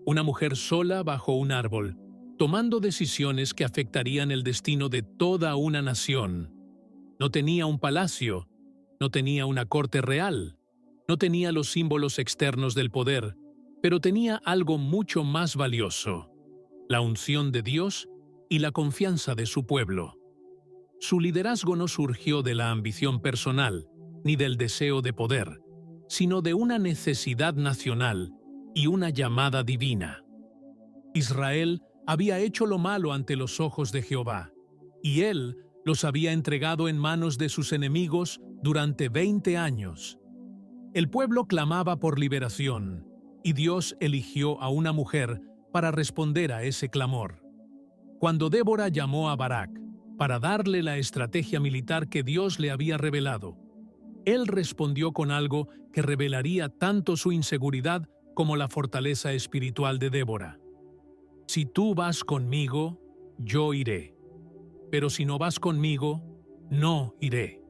una mujer sola bajo un árbol, tomando decisiones que afectarían el destino de toda una nación. No tenía un palacio, no tenía una corte real, no tenía los símbolos externos del poder, pero tenía algo mucho más valioso: la unción de Dios y la confianza de su pueblo. Su liderazgo no surgió de la ambición personal, ni del deseo de poder, sino de una necesidad nacional y una llamada divina. Israel había hecho lo malo ante los ojos de Jehová, y él los había entregado en manos de sus enemigos durante 20 años. El pueblo clamaba por liberación, y Dios eligió a una mujer para responder a ese clamor. Cuando Débora llamó a Barak para darle la estrategia militar que Dios le había revelado, él respondió con algo que revelaría tanto su inseguridad como la fortaleza espiritual de Débora. Si tú vas conmigo, yo iré. Pero si no vas conmigo, no iré.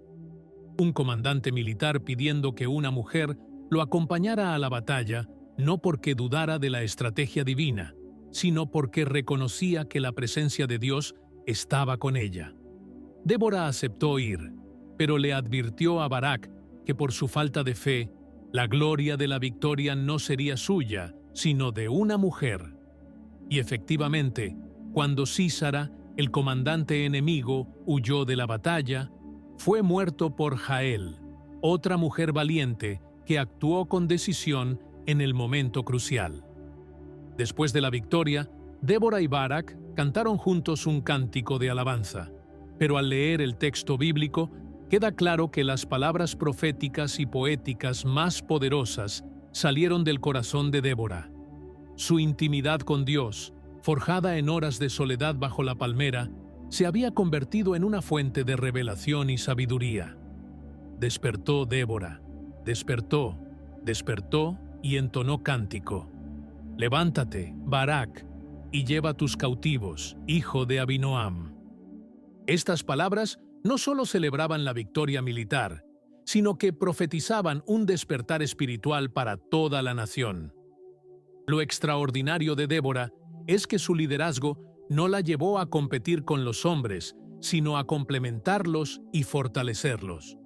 Un comandante militar pidiendo que una mujer lo acompañara a la batalla, no porque dudara de la estrategia divina, sino porque reconocía que la presencia de Dios estaba con ella. Débora aceptó ir, pero le advirtió a Barak que por su falta de fe, la gloria de la victoria no sería suya, sino de una mujer. Y efectivamente, cuando Sísara, el comandante enemigo, huyó de la batalla, fue muerto por Jael, otra mujer valiente que actuó con decisión en el momento crucial. Después de la victoria, Débora y Barak cantaron juntos un cántico de alabanza, pero al leer el texto bíblico, queda claro que las palabras proféticas y poéticas más poderosas salieron del corazón de Débora. Su intimidad con Dios, forjada en horas de soledad bajo la palmera, se había convertido en una fuente de revelación y sabiduría. Despertó Débora, despertó, despertó y entonó cántico. Levántate, Barak, y lleva tus cautivos, hijo de Abinoam. Estas palabras no solo celebraban la victoria militar, sino que profetizaban un despertar espiritual para toda la nación. Lo extraordinario de Débora es que su liderazgo no la llevó a competir con los hombres, sino a complementarlos y fortalecerlos.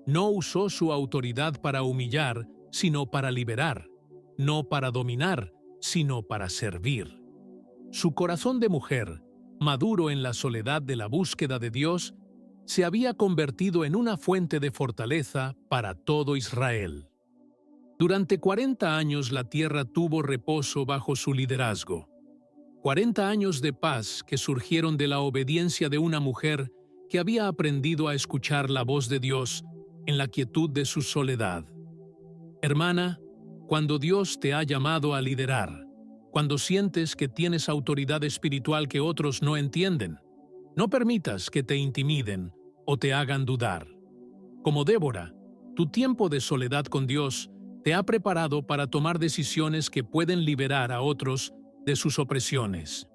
No usó su autoridad para humillar, sino para liberar, no para dominar, sino para servir. Su corazón de mujer, maduro en la soledad de la búsqueda de Dios, se había convertido en una fuente de fortaleza para todo Israel. Durante 40 años la tierra tuvo reposo bajo su liderazgo. 40 años de paz que surgieron de la obediencia de una mujer que había aprendido a escuchar la voz de Dios en la quietud de su soledad. Hermana, cuando Dios te ha llamado a liderar, cuando sientes que tienes autoridad espiritual que otros no entienden, no permitas que te intimiden o te hagan dudar. Como Débora, tu tiempo de soledad con Dios te ha preparado para tomar decisiones que pueden liberar a otros de sus opresiones.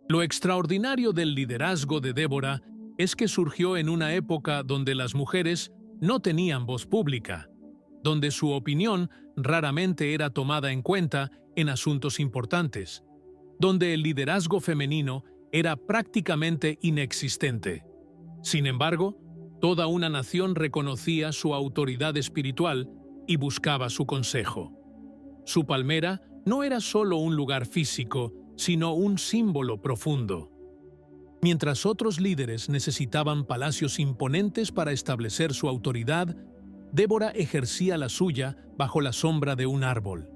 Lo extraordinario del liderazgo de Débora es que surgió en una época donde las mujeres no tenían voz pública, donde su opinión raramente era tomada en cuenta en asuntos importantes, donde el liderazgo femenino era prácticamente inexistente. Sin embargo, toda una nación reconocía su autoridad espiritual y buscaba su consejo. Su palmera no era solo un lugar físico, sino un símbolo profundo. Mientras otros líderes necesitaban palacios imponentes para establecer su autoridad, Débora ejercía la suya bajo la sombra de un árbol.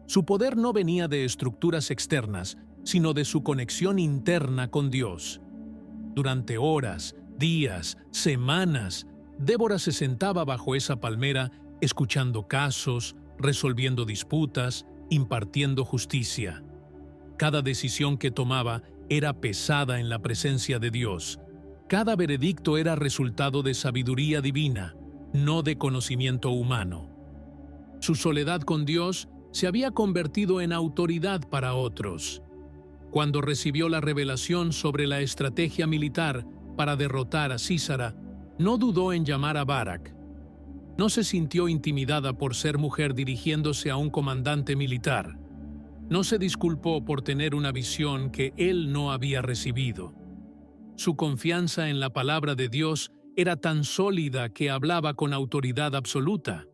Su poder no venía de estructuras externas, sino de su conexión interna con Dios. Durante horas, días, semanas, Débora se sentaba bajo esa palmera escuchando casos, resolviendo disputas, impartiendo justicia. Cada decisión que tomaba era pesada en la presencia de Dios. Cada veredicto era resultado de sabiduría divina, no de conocimiento humano. Su soledad con Dios se había convertido en autoridad para otros. Cuando recibió la revelación sobre la estrategia militar para derrotar a Sísara, no dudó en llamar a Barak. No se sintió intimidada por ser mujer dirigiéndose a un comandante militar. No se disculpó por tener una visión que él no había recibido. Su confianza en la palabra de Dios era tan sólida que hablaba con autoridad absoluta.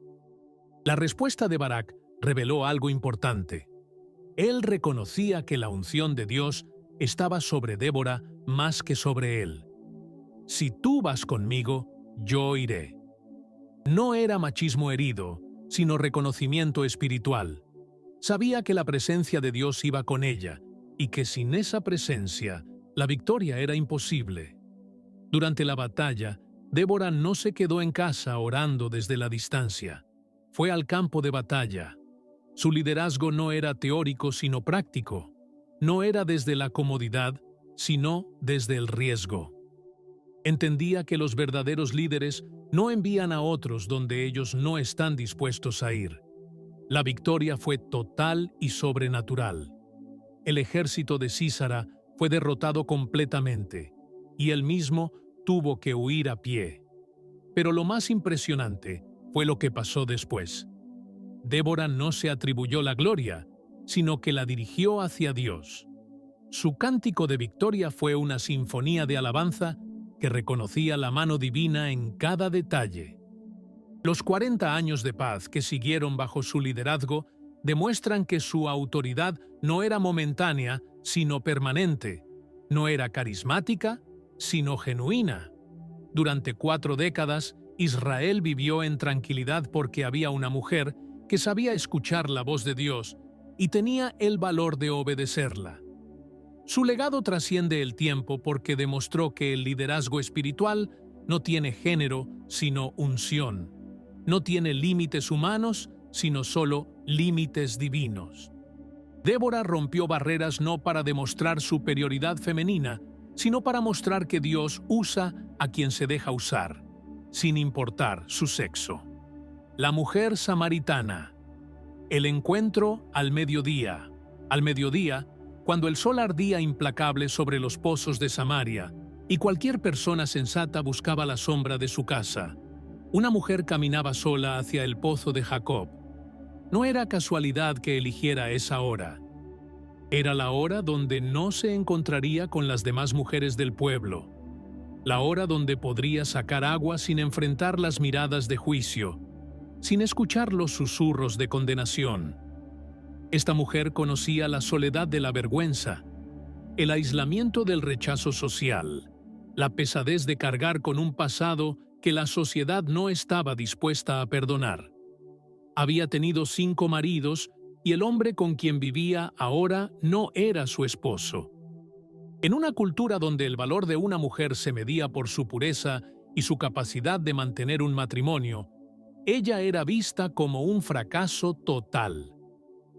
La respuesta de Barak reveló algo importante. Él reconocía que la unción de Dios estaba sobre Débora más que sobre él. Si tú vas conmigo, yo iré. No era machismo herido, sino reconocimiento espiritual. Sabía que la presencia de Dios iba con ella y que sin esa presencia, la victoria era imposible. Durante la batalla, Débora no se quedó en casa orando desde la distancia. Fue al campo de batalla. Su liderazgo no era teórico sino práctico. No era desde la comodidad, sino desde el riesgo. Entendía que los verdaderos líderes no envían a otros donde ellos no están dispuestos a ir. La victoria fue total y sobrenatural. El ejército de Sísara fue derrotado completamente, y él mismo tuvo que huir a pie. Pero lo más impresionante fue lo que pasó después. Débora no se atribuyó la gloria, sino que la dirigió hacia Dios. Su cántico de victoria fue una sinfonía de alabanza que reconocía la mano divina en cada detalle. Los 40 años de paz que siguieron bajo su liderazgo demuestran que su autoridad no era momentánea, sino permanente. No era carismática, sino genuina. Durante 4 décadas, Israel vivió en tranquilidad porque había una mujer que sabía escuchar la voz de Dios y tenía el valor de obedecerla. Su legado trasciende el tiempo porque demostró que el liderazgo espiritual no tiene género, sino unción. No tiene límites humanos, sino solo límites divinos. Débora rompió barreras no para demostrar superioridad femenina, sino para mostrar que Dios usa a quien se deja usar, sin importar su sexo. La mujer samaritana. El encuentro al mediodía. Al mediodía, cuando el sol ardía implacable sobre los pozos de Samaria, y cualquier persona sensata buscaba la sombra de su casa, una mujer caminaba sola hacia el pozo de Jacob. No era casualidad que eligiera esa hora. Era la hora donde no se encontraría con las demás mujeres del pueblo. La hora donde podría sacar agua sin enfrentar las miradas de juicio, sin escuchar los susurros de condenación. Esta mujer conocía la soledad de la vergüenza, el aislamiento del rechazo social, la pesadez de cargar con un pasado que la sociedad no estaba dispuesta a perdonar. Había tenido 5 maridos y el hombre con quien vivía ahora no era su esposo. En una cultura donde el valor de una mujer se medía por su pureza y su capacidad de mantener un matrimonio, ella era vista como un fracaso total.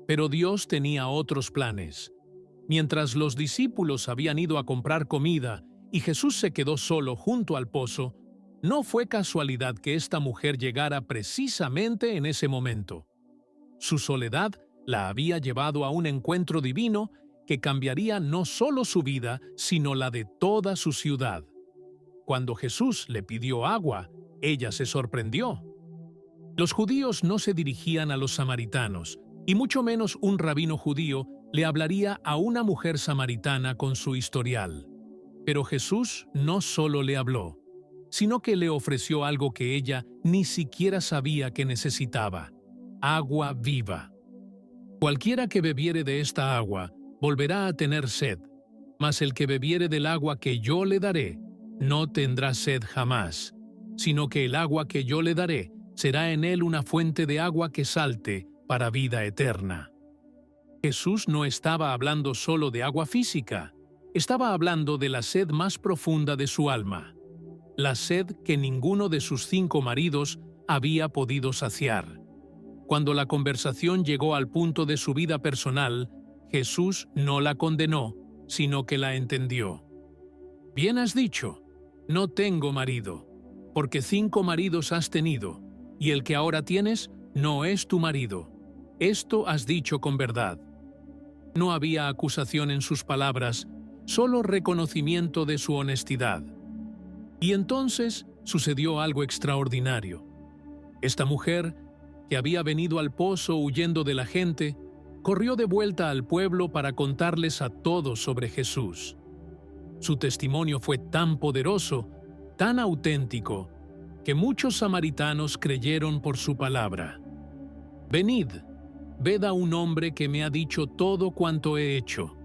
Pero Dios tenía otros planes. Mientras los discípulos habían ido a comprar comida y Jesús se quedó solo junto al pozo, no fue casualidad que esta mujer llegara precisamente en ese momento. Su soledad la había llevado a un encuentro divino que cambiaría no solo su vida, sino la de toda su ciudad. Cuando Jesús le pidió agua, ella se sorprendió. Los judíos no se dirigían a los samaritanos, y mucho menos un rabino judío le hablaría a una mujer samaritana con su historial. Pero Jesús no solo le habló, sino que le ofreció algo que ella ni siquiera sabía que necesitaba: agua viva. Cualquiera que bebiere de esta agua volverá a tener sed, mas el que bebiere del agua que yo le daré no tendrá sed jamás, sino que el agua que yo le daré será en él una fuente de agua que salte para vida eterna. Jesús no estaba hablando solo de agua física, estaba hablando de la sed más profunda de su alma, la sed que ninguno de sus 5 maridos había podido saciar. Cuando la conversación llegó al punto de su vida personal, Jesús no la condenó, sino que la entendió. Bien has dicho, no tengo marido, porque 5 maridos has tenido, y el que ahora tienes no es tu marido. Esto has dicho con verdad. No había acusación en sus palabras, solo reconocimiento de su honestidad. Y entonces sucedió algo extraordinario. Esta mujer, que había venido al pozo huyendo de la gente, corrió de vuelta al pueblo para contarles a todos sobre Jesús. Su testimonio fue tan poderoso, tan auténtico, que muchos samaritanos creyeron por su palabra. Venid, ved a un hombre que me ha dicho todo cuanto he hecho.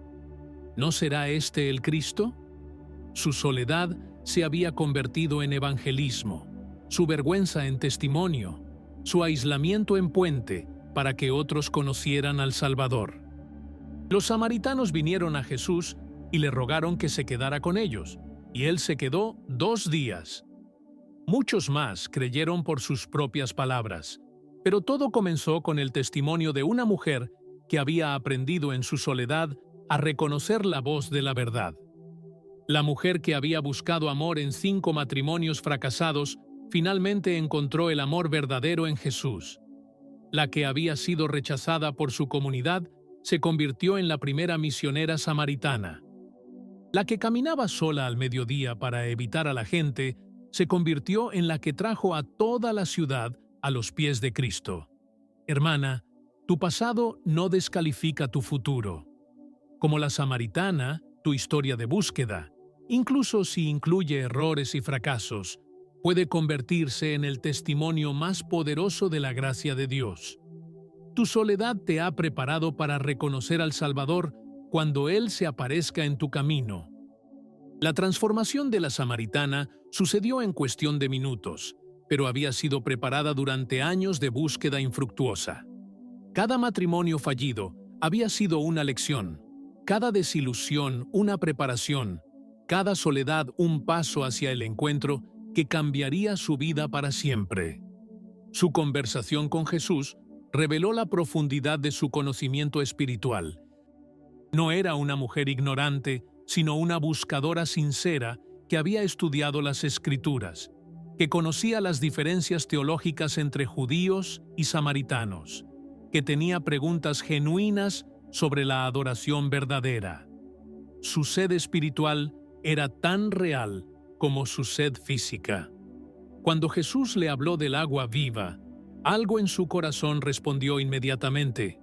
¿No será este el Cristo? Su soledad se había convertido en evangelismo, su vergüenza en testimonio, su aislamiento en puente para que otros conocieran al Salvador. Los samaritanos vinieron a Jesús y le rogaron que se quedara con ellos, y él se quedó 2 días. Muchos más creyeron por sus propias palabras, pero todo comenzó con el testimonio de una mujer que había aprendido en su soledad a reconocer la voz de la verdad. La mujer que había buscado amor en 5 matrimonios fracasados, finalmente encontró el amor verdadero en Jesús. La que había sido rechazada por su comunidad se convirtió en la primera misionera samaritana. La que caminaba sola al mediodía para evitar a la gente se convirtió en la que trajo a toda la ciudad a los pies de Cristo. Hermana, tu pasado no descalifica tu futuro. Como la samaritana, tu historia de búsqueda, incluso si incluye errores y fracasos, puede convertirse en el testimonio más poderoso de la gracia de Dios. Tu soledad te ha preparado para reconocer al Salvador cuando Él se aparezca en tu camino. La transformación de la samaritana sucedió en cuestión de minutos, pero había sido preparada durante años de búsqueda infructuosa. Cada matrimonio fallido había sido una lección, cada desilusión una preparación, cada soledad un paso hacia el encuentro que cambiaría su vida para siempre. Su conversación con Jesús reveló la profundidad de su conocimiento espiritual. No era una mujer ignorante, sino una buscadora sincera que había estudiado las Escrituras, que conocía las diferencias teológicas entre judíos y samaritanos, que tenía preguntas genuinas sobre la adoración verdadera. Su sed espiritual era tan real como su sed física. Cuando Jesús le habló del agua viva, algo en su corazón respondió inmediatamente.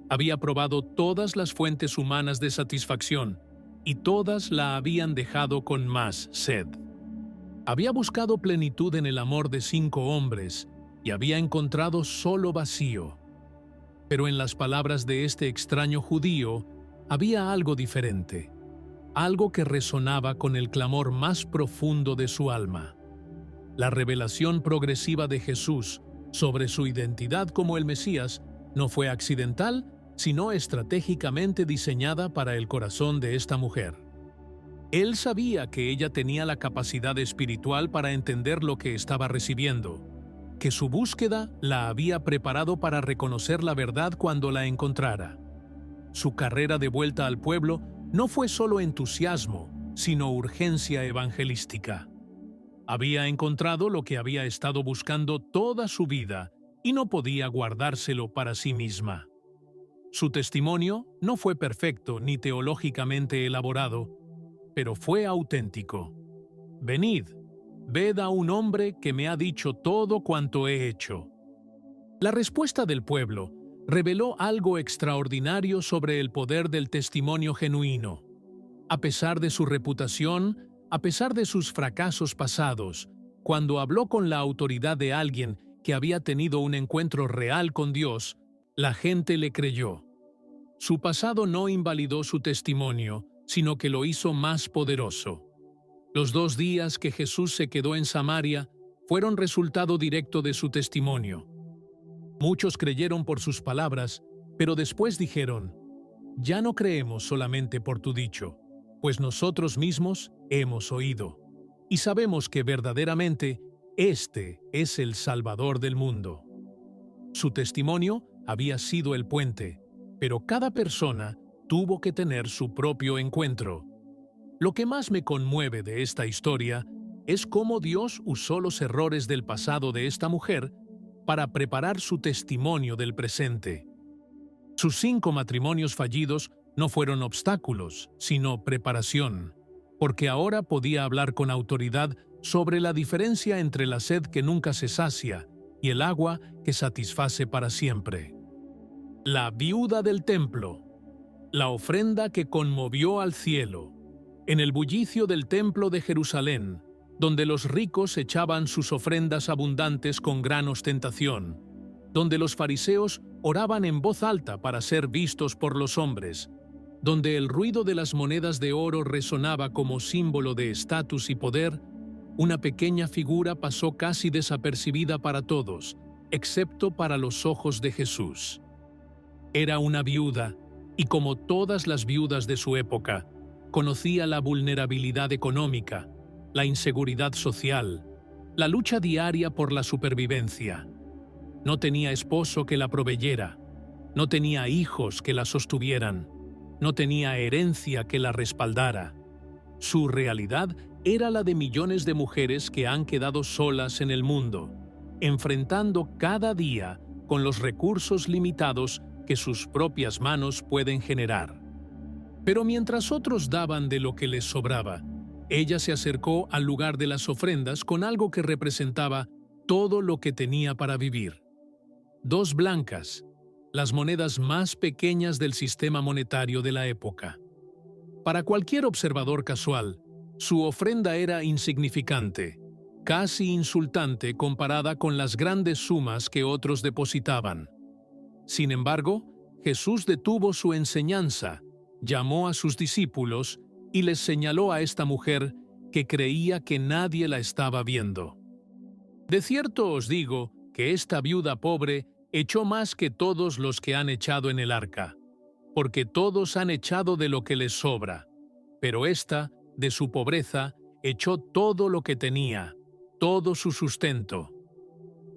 Había probado todas las fuentes humanas de satisfacción y todas la habían dejado con más sed. Había buscado plenitud en el amor de 5 hombres y había encontrado solo vacío. Pero en las palabras de este extraño judío había algo diferente, algo que resonaba con el clamor más profundo de su alma. La revelación progresiva de Jesús sobre su identidad como el Mesías no fue accidental, sino estratégicamente diseñada para el corazón de esta mujer. Él sabía que ella tenía la capacidad espiritual para entender lo que estaba recibiendo, que su búsqueda la había preparado para reconocer la verdad cuando la encontrara. Su carrera de vuelta al pueblo no fue solo entusiasmo, sino urgencia evangelística. Había encontrado lo que había estado buscando toda su vida y no podía guardárselo para sí misma. Su testimonio no fue perfecto ni teológicamente elaborado, pero fue auténtico. Venid, ved a un hombre que me ha dicho todo cuanto he hecho. La respuesta del pueblo reveló algo extraordinario sobre el poder del testimonio genuino. A pesar de su reputación, a pesar de sus fracasos pasados, cuando habló con la autoridad de alguien que había tenido un encuentro real con Dios, la gente le creyó. Su pasado no invalidó su testimonio, sino que lo hizo más poderoso. Los 2 días que Jesús se quedó en Samaria fueron resultado directo de su testimonio. Muchos creyeron por sus palabras, pero después dijeron: «Ya no creemos solamente por tu dicho, pues nosotros mismos hemos oído, y sabemos que verdaderamente este es el Salvador del mundo». Su testimonio había sido el puente, pero cada persona tuvo que tener su propio encuentro. Lo que más me conmueve de esta historia es cómo Dios usó los errores del pasado de esta mujer para preparar su testimonio del presente. Sus 5 matrimonios fallidos no fueron obstáculos, sino preparación, porque ahora podía hablar con autoridad sobre la diferencia entre la sed que nunca se sacia y el agua que satisface para siempre. La viuda del templo, la ofrenda que conmovió al cielo. En el bullicio del templo de Jerusalén, donde los ricos echaban sus ofrendas abundantes con gran ostentación, donde los fariseos oraban en voz alta para ser vistos por los hombres, donde el ruido de las monedas de oro resonaba como símbolo de estatus y poder, una pequeña figura pasó casi desapercibida para todos, excepto para los ojos de Jesús. Era una viuda, y como todas las viudas de su época, conocía la vulnerabilidad económica, la inseguridad social, la lucha diaria por la supervivencia. No tenía esposo que la proveyera, no tenía hijos que la sostuvieran, no tenía herencia que la respaldara. Su realidad era la de millones de mujeres que han quedado solas en el mundo, enfrentando cada día con los recursos limitados que sus propias manos pueden generar. Pero mientras otros daban de lo que les sobraba, ella se acercó al lugar de las ofrendas con algo que representaba todo lo que tenía para vivir. 2 blancas, las monedas más pequeñas del sistema monetario de la época. Para cualquier observador casual, su ofrenda era insignificante, casi insultante comparada con las grandes sumas que otros depositaban. Sin embargo, Jesús detuvo su enseñanza, llamó a sus discípulos y les señaló a esta mujer que creía que nadie la estaba viendo. De cierto os digo que esta viuda pobre echó más que todos los que han echado en el arca, porque todos han echado de lo que les sobra, pero ésta, de su pobreza, echó todo lo que tenía, todo su sustento.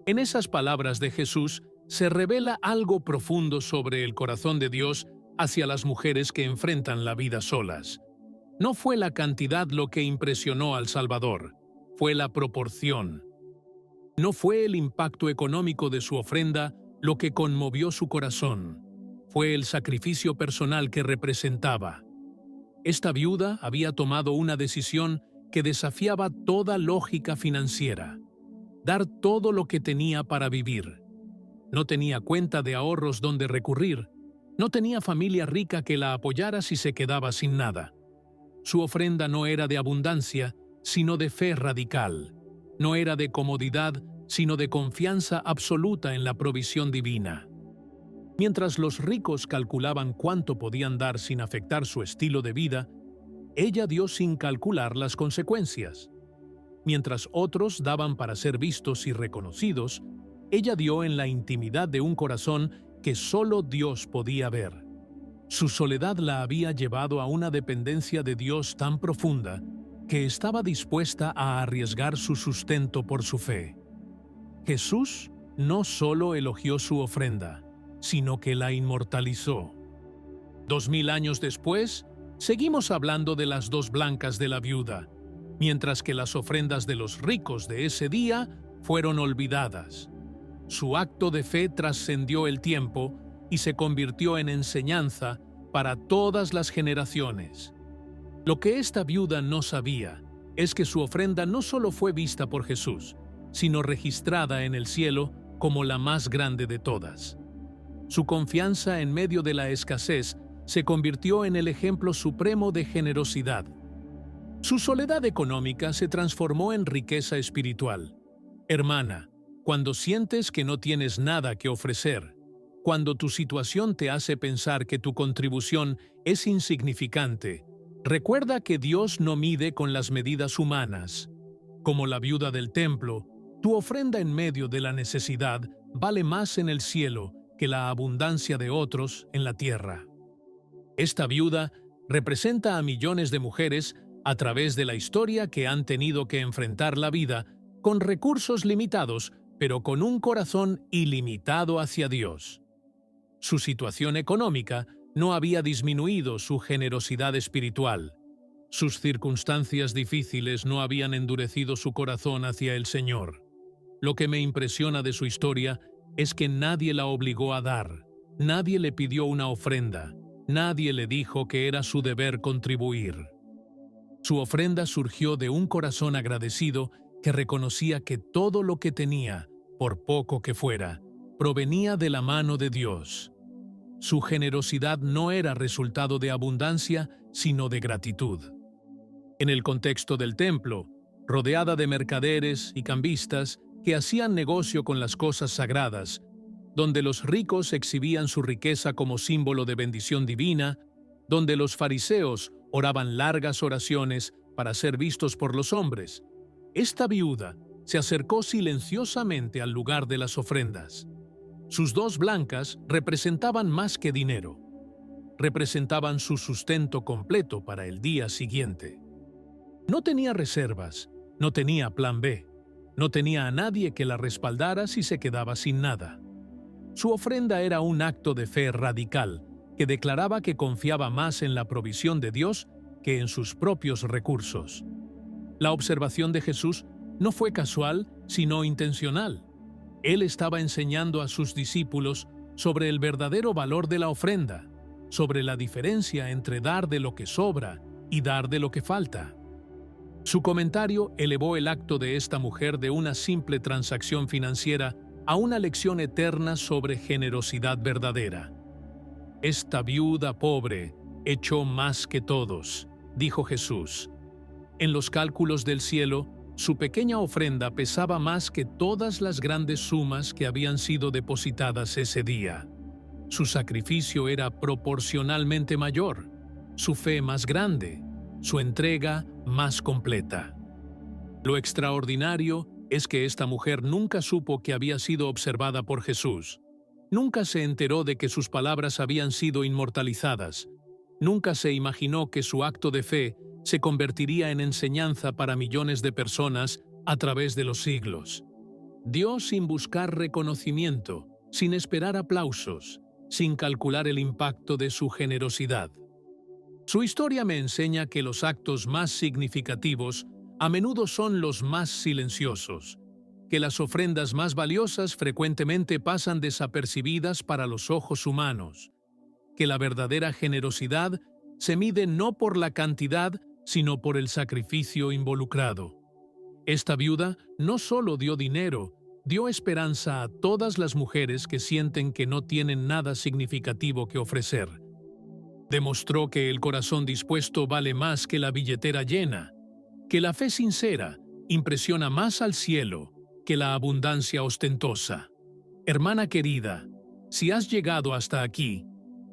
En esas palabras de Jesús se revela algo profundo sobre el corazón de Dios hacia las mujeres que enfrentan la vida solas. No fue la cantidad lo que impresionó al Salvador, fue la proporción. No fue el impacto económico de su ofrenda lo que conmovió su corazón, fue el sacrificio personal que representaba. Esta viuda había tomado una decisión que desafiaba toda lógica financiera: dar todo lo que tenía para vivir. No tenía cuenta de ahorros donde recurrir, no tenía familia rica que la apoyara si se quedaba sin nada. Su ofrenda no era de abundancia, sino de fe radical. No era de comodidad, sino de confianza absoluta en la provisión divina. Mientras los ricos calculaban cuánto podían dar sin afectar su estilo de vida, ella dio sin calcular las consecuencias. Mientras otros daban para ser vistos y reconocidos, ella dio en la intimidad de un corazón que solo Dios podía ver. Su soledad la había llevado a una dependencia de Dios tan profunda que estaba dispuesta a arriesgar su sustento por su fe. Jesús no solo elogió su ofrenda, sino que la inmortalizó. 2000 años después, seguimos hablando de las dos blancas de la viuda, mientras que las ofrendas de los ricos de ese día fueron olvidadas. Su acto de fe trascendió el tiempo y se convirtió en enseñanza para todas las generaciones. Lo que esta viuda no sabía es que su ofrenda no solo fue vista por Jesús, sino registrada en el cielo como la más grande de todas. Su confianza en medio de la escasez se convirtió en el ejemplo supremo de generosidad. Su soledad económica se transformó en riqueza espiritual. Hermana, cuando sientes que no tienes nada que ofrecer, cuando tu situación te hace pensar que tu contribución es insignificante, recuerda que Dios no mide con las medidas humanas. Como la viuda del templo, tu ofrenda en medio de la necesidad vale más en el cielo que la abundancia de otros en la tierra. Esta viuda representa a millones de mujeres a través de la historia que han tenido que enfrentar la vida con recursos limitados, pero con un corazón ilimitado hacia Dios. Su situación económica no había disminuido su generosidad espiritual. Sus circunstancias difíciles no habían endurecido su corazón hacia el Señor. Lo que me impresiona de su historia es que nadie la obligó a dar, nadie le pidió una ofrenda, nadie le dijo que era su deber contribuir. Su ofrenda surgió de un corazón agradecido que reconocía que todo lo que tenía, por poco que fuera, provenía de la mano de Dios. Su generosidad no era resultado de abundancia, sino de gratitud. En el contexto del templo, rodeada de mercaderes y cambistas que hacían negocio con las cosas sagradas, donde los ricos exhibían su riqueza como símbolo de bendición divina, donde los fariseos oraban largas oraciones para ser vistos por los hombres, esta viuda se acercó silenciosamente al lugar de las ofrendas. Sus dos blancas representaban más que dinero. Representaban su sustento completo para el día siguiente. No tenía reservas, no tenía plan B, no tenía a nadie que la respaldara si se quedaba sin nada. Su ofrenda era un acto de fe radical que declaraba que confiaba más en la provisión de Dios que en sus propios recursos. La observación de Jesús no fue casual, sino intencional. Él estaba enseñando a sus discípulos sobre el verdadero valor de la ofrenda, sobre la diferencia entre dar de lo que sobra y dar de lo que falta. Su comentario elevó el acto de esta mujer de una simple transacción financiera a una lección eterna sobre generosidad verdadera. Esta viuda pobre echó más que todos, dijo Jesús. En los cálculos del cielo, su pequeña ofrenda pesaba más que todas las grandes sumas que habían sido depositadas ese día. Su sacrificio era proporcionalmente mayor, su fe más grande, su entrega más completa. Lo extraordinario es que esta mujer nunca supo que había sido observada por Jesús. Nunca se enteró de que sus palabras habían sido inmortalizadas. Nunca se imaginó que su acto de fe se convertiría en enseñanza para millones de personas a través de los siglos. Dio sin buscar reconocimiento, sin esperar aplausos, sin calcular el impacto de su generosidad. Su historia me enseña que los actos más significativos a menudo son los más silenciosos, que las ofrendas más valiosas frecuentemente pasan desapercibidas para los ojos humanos, que la verdadera generosidad se mide no por la cantidad, sino por el sacrificio involucrado. Esta viuda no solo dio dinero, dio esperanza a todas las mujeres que sienten que no tienen nada significativo que ofrecer. Demostró que el corazón dispuesto vale más que la billetera llena, que la fe sincera impresiona más al cielo que la abundancia ostentosa. Hermana querida, si has llegado hasta aquí,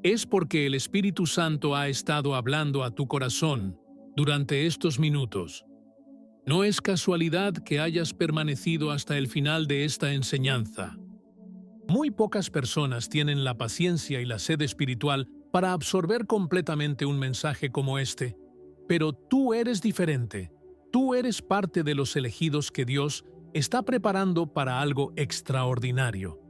es porque el Espíritu Santo ha estado hablando a tu corazón durante estos minutos. No es casualidad que hayas permanecido hasta el final de esta enseñanza. Muy pocas personas tienen la paciencia y la sed espiritual para absorber completamente un mensaje como este, pero tú eres diferente. Tú eres parte de los elegidos que Dios está preparando para algo extraordinario.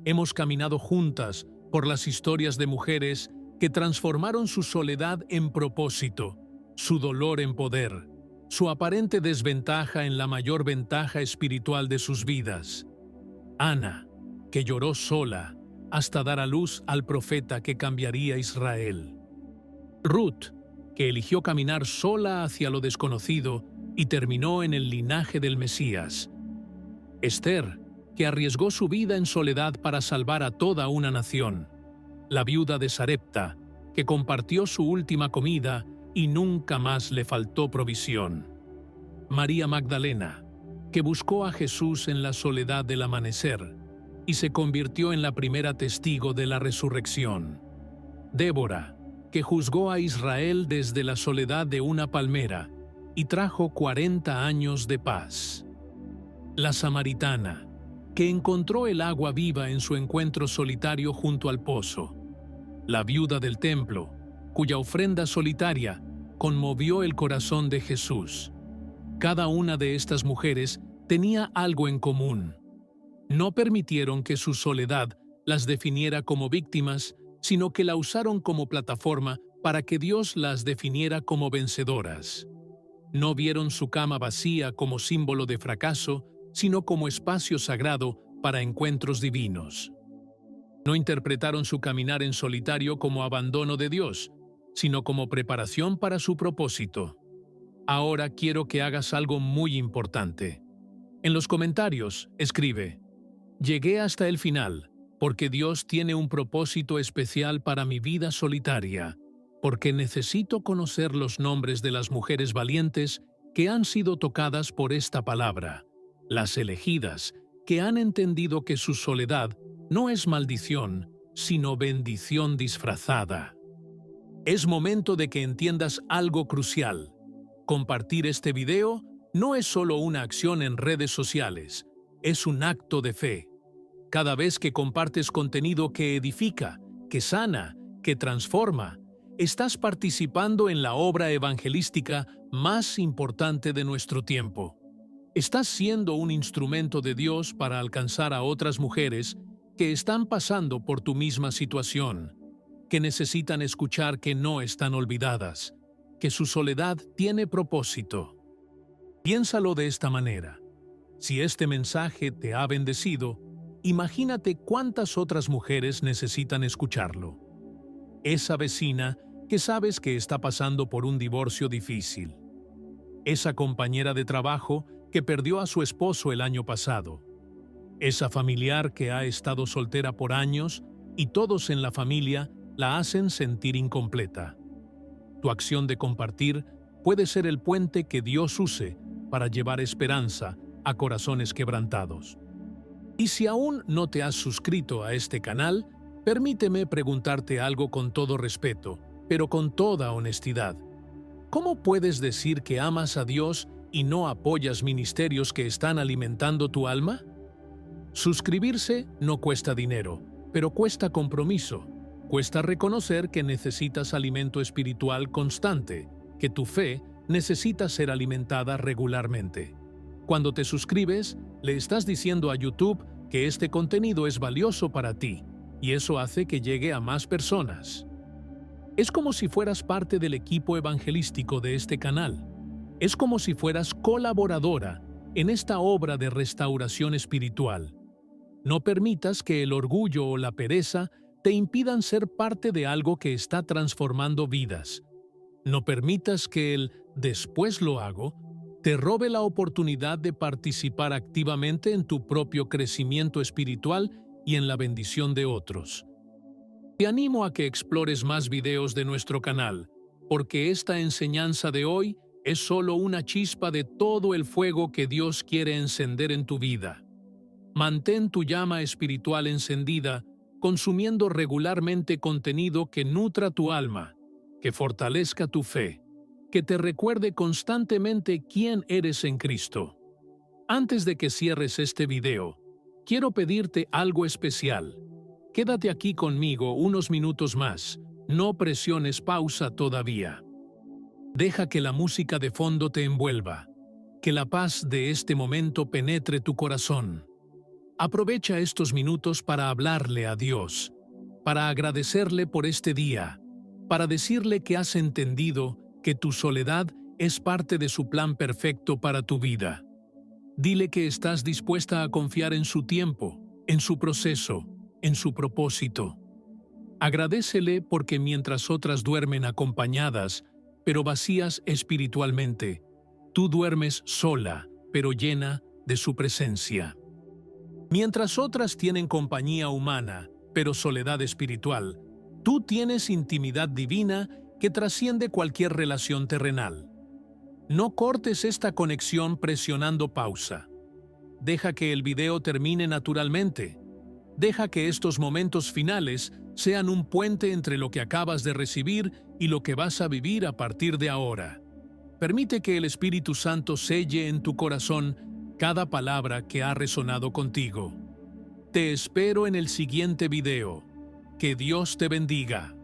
Hemos caminado juntas por las historias de mujeres que transformaron su soledad en propósito, su dolor en poder, su aparente desventaja en la mayor ventaja espiritual de sus vidas. Ana, que lloró sola hasta dar a luz al profeta que cambiaría Israel. Ruth, que eligió caminar sola hacia lo desconocido y terminó en el linaje del Mesías. Esther, que arriesgó su vida en soledad para salvar a toda una nación. La viuda de Sarepta, que compartió su última comida y nunca más le faltó provisión. María Magdalena, que buscó a Jesús en la soledad del amanecer y se convirtió en la primera testigo de la resurrección. Débora, que juzgó a Israel desde la soledad de una palmera y trajo 40 años de paz. La samaritana, que encontró el agua viva en su encuentro solitario junto al pozo. La viuda del templo, cuya ofrenda solitaria conmovió el corazón de Jesús. Cada una de estas mujeres tenía algo en común. No permitieron que su soledad las definiera como víctimas, sino que la usaron como plataforma para que Dios las definiera como vencedoras. No vieron su cama vacía como símbolo de fracaso, sino como espacio sagrado para encuentros divinos. No interpretaron su caminar en solitario como abandono de Dios, sino como preparación para su propósito. Ahora quiero que hagas algo muy importante. En los comentarios, escribe: llegué hasta el final, porque Dios tiene un propósito especial para mi vida solitaria, porque necesito conocer los nombres de las mujeres valientes que han sido tocadas por esta palabra, las elegidas, que han entendido que su soledad no es maldición, sino bendición disfrazada. Es momento de que entiendas algo crucial. Compartir este video no es solo una acción en redes sociales, es un acto de fe. Cada vez que compartes contenido que edifica, que sana, que transforma, estás participando en la obra evangelística más importante de nuestro tiempo. Estás siendo un instrumento de Dios para alcanzar a otras mujeres que están pasando por tu misma situación, que necesitan escuchar que no están olvidadas, que su soledad tiene propósito. Piénsalo de esta manera. Si este mensaje te ha bendecido, imagínate cuántas otras mujeres necesitan escucharlo. Esa vecina que sabes que está pasando por un divorcio difícil. Esa compañera de trabajo que perdió a su esposo el año pasado. Esa familiar que ha estado soltera por años y todos en la familia la hacen sentir incompleta. Tu acción de compartir puede ser el puente que Dios use para llevar esperanza a corazones quebrantados. Y si aún no te has suscrito a este canal, Permíteme preguntarte algo con todo respeto, pero con toda honestidad. ¿Cómo puedes decir que amas a Dios y no apoyas ministerios que están alimentando tu alma? Suscribirse no cuesta dinero, pero cuesta compromiso. Cuesta reconocer que necesitas alimento espiritual constante, que tu fe necesita ser alimentada regularmente. Cuando te suscribes, le estás diciendo a YouTube que este contenido es valioso para ti, y eso hace que llegue a más personas. Es como si fueras parte del equipo evangelístico de este canal. Es como si fueras colaboradora en esta obra de restauración espiritual. No permitas que el orgullo o la pereza te impidan ser parte de algo que está transformando vidas. No permitas que el "después lo hago" te robe la oportunidad de participar activamente en tu propio crecimiento espiritual y en la bendición de otros. Te animo a que explores más videos de nuestro canal, porque esta enseñanza de hoy es solo una chispa de todo el fuego que Dios quiere encender en tu vida. Mantén tu llama espiritual encendida, consumiendo regularmente contenido que nutra tu alma, que fortalezca tu fe, que te recuerde constantemente quién eres en Cristo. Antes de que cierres este video, quiero pedirte algo especial. Quédate aquí conmigo unos minutos más, no presiones pausa todavía. Deja que la música de fondo te envuelva, que la paz de este momento penetre tu corazón. Aprovecha estos minutos para hablarle a Dios, para agradecerle por este día, para decirle que has entendido que tu soledad es parte de su plan perfecto para tu vida. Dile que estás dispuesta a confiar en su tiempo, en su proceso, en su propósito. Agradécele porque mientras otras duermen acompañadas, pero vacías espiritualmente, tú duermes sola, pero llena de su presencia. Mientras otras tienen compañía humana, pero soledad espiritual, tú tienes intimidad divina que trasciende cualquier relación terrenal. No cortes esta conexión presionando pausa. Deja que el video termine naturalmente. Deja que estos momentos finales sean un puente entre lo que acabas de recibir y lo que vas a vivir a partir de ahora. Permite que el Espíritu Santo selle en tu corazón cada palabra que ha resonado contigo. Te espero en el siguiente video. Que Dios te bendiga.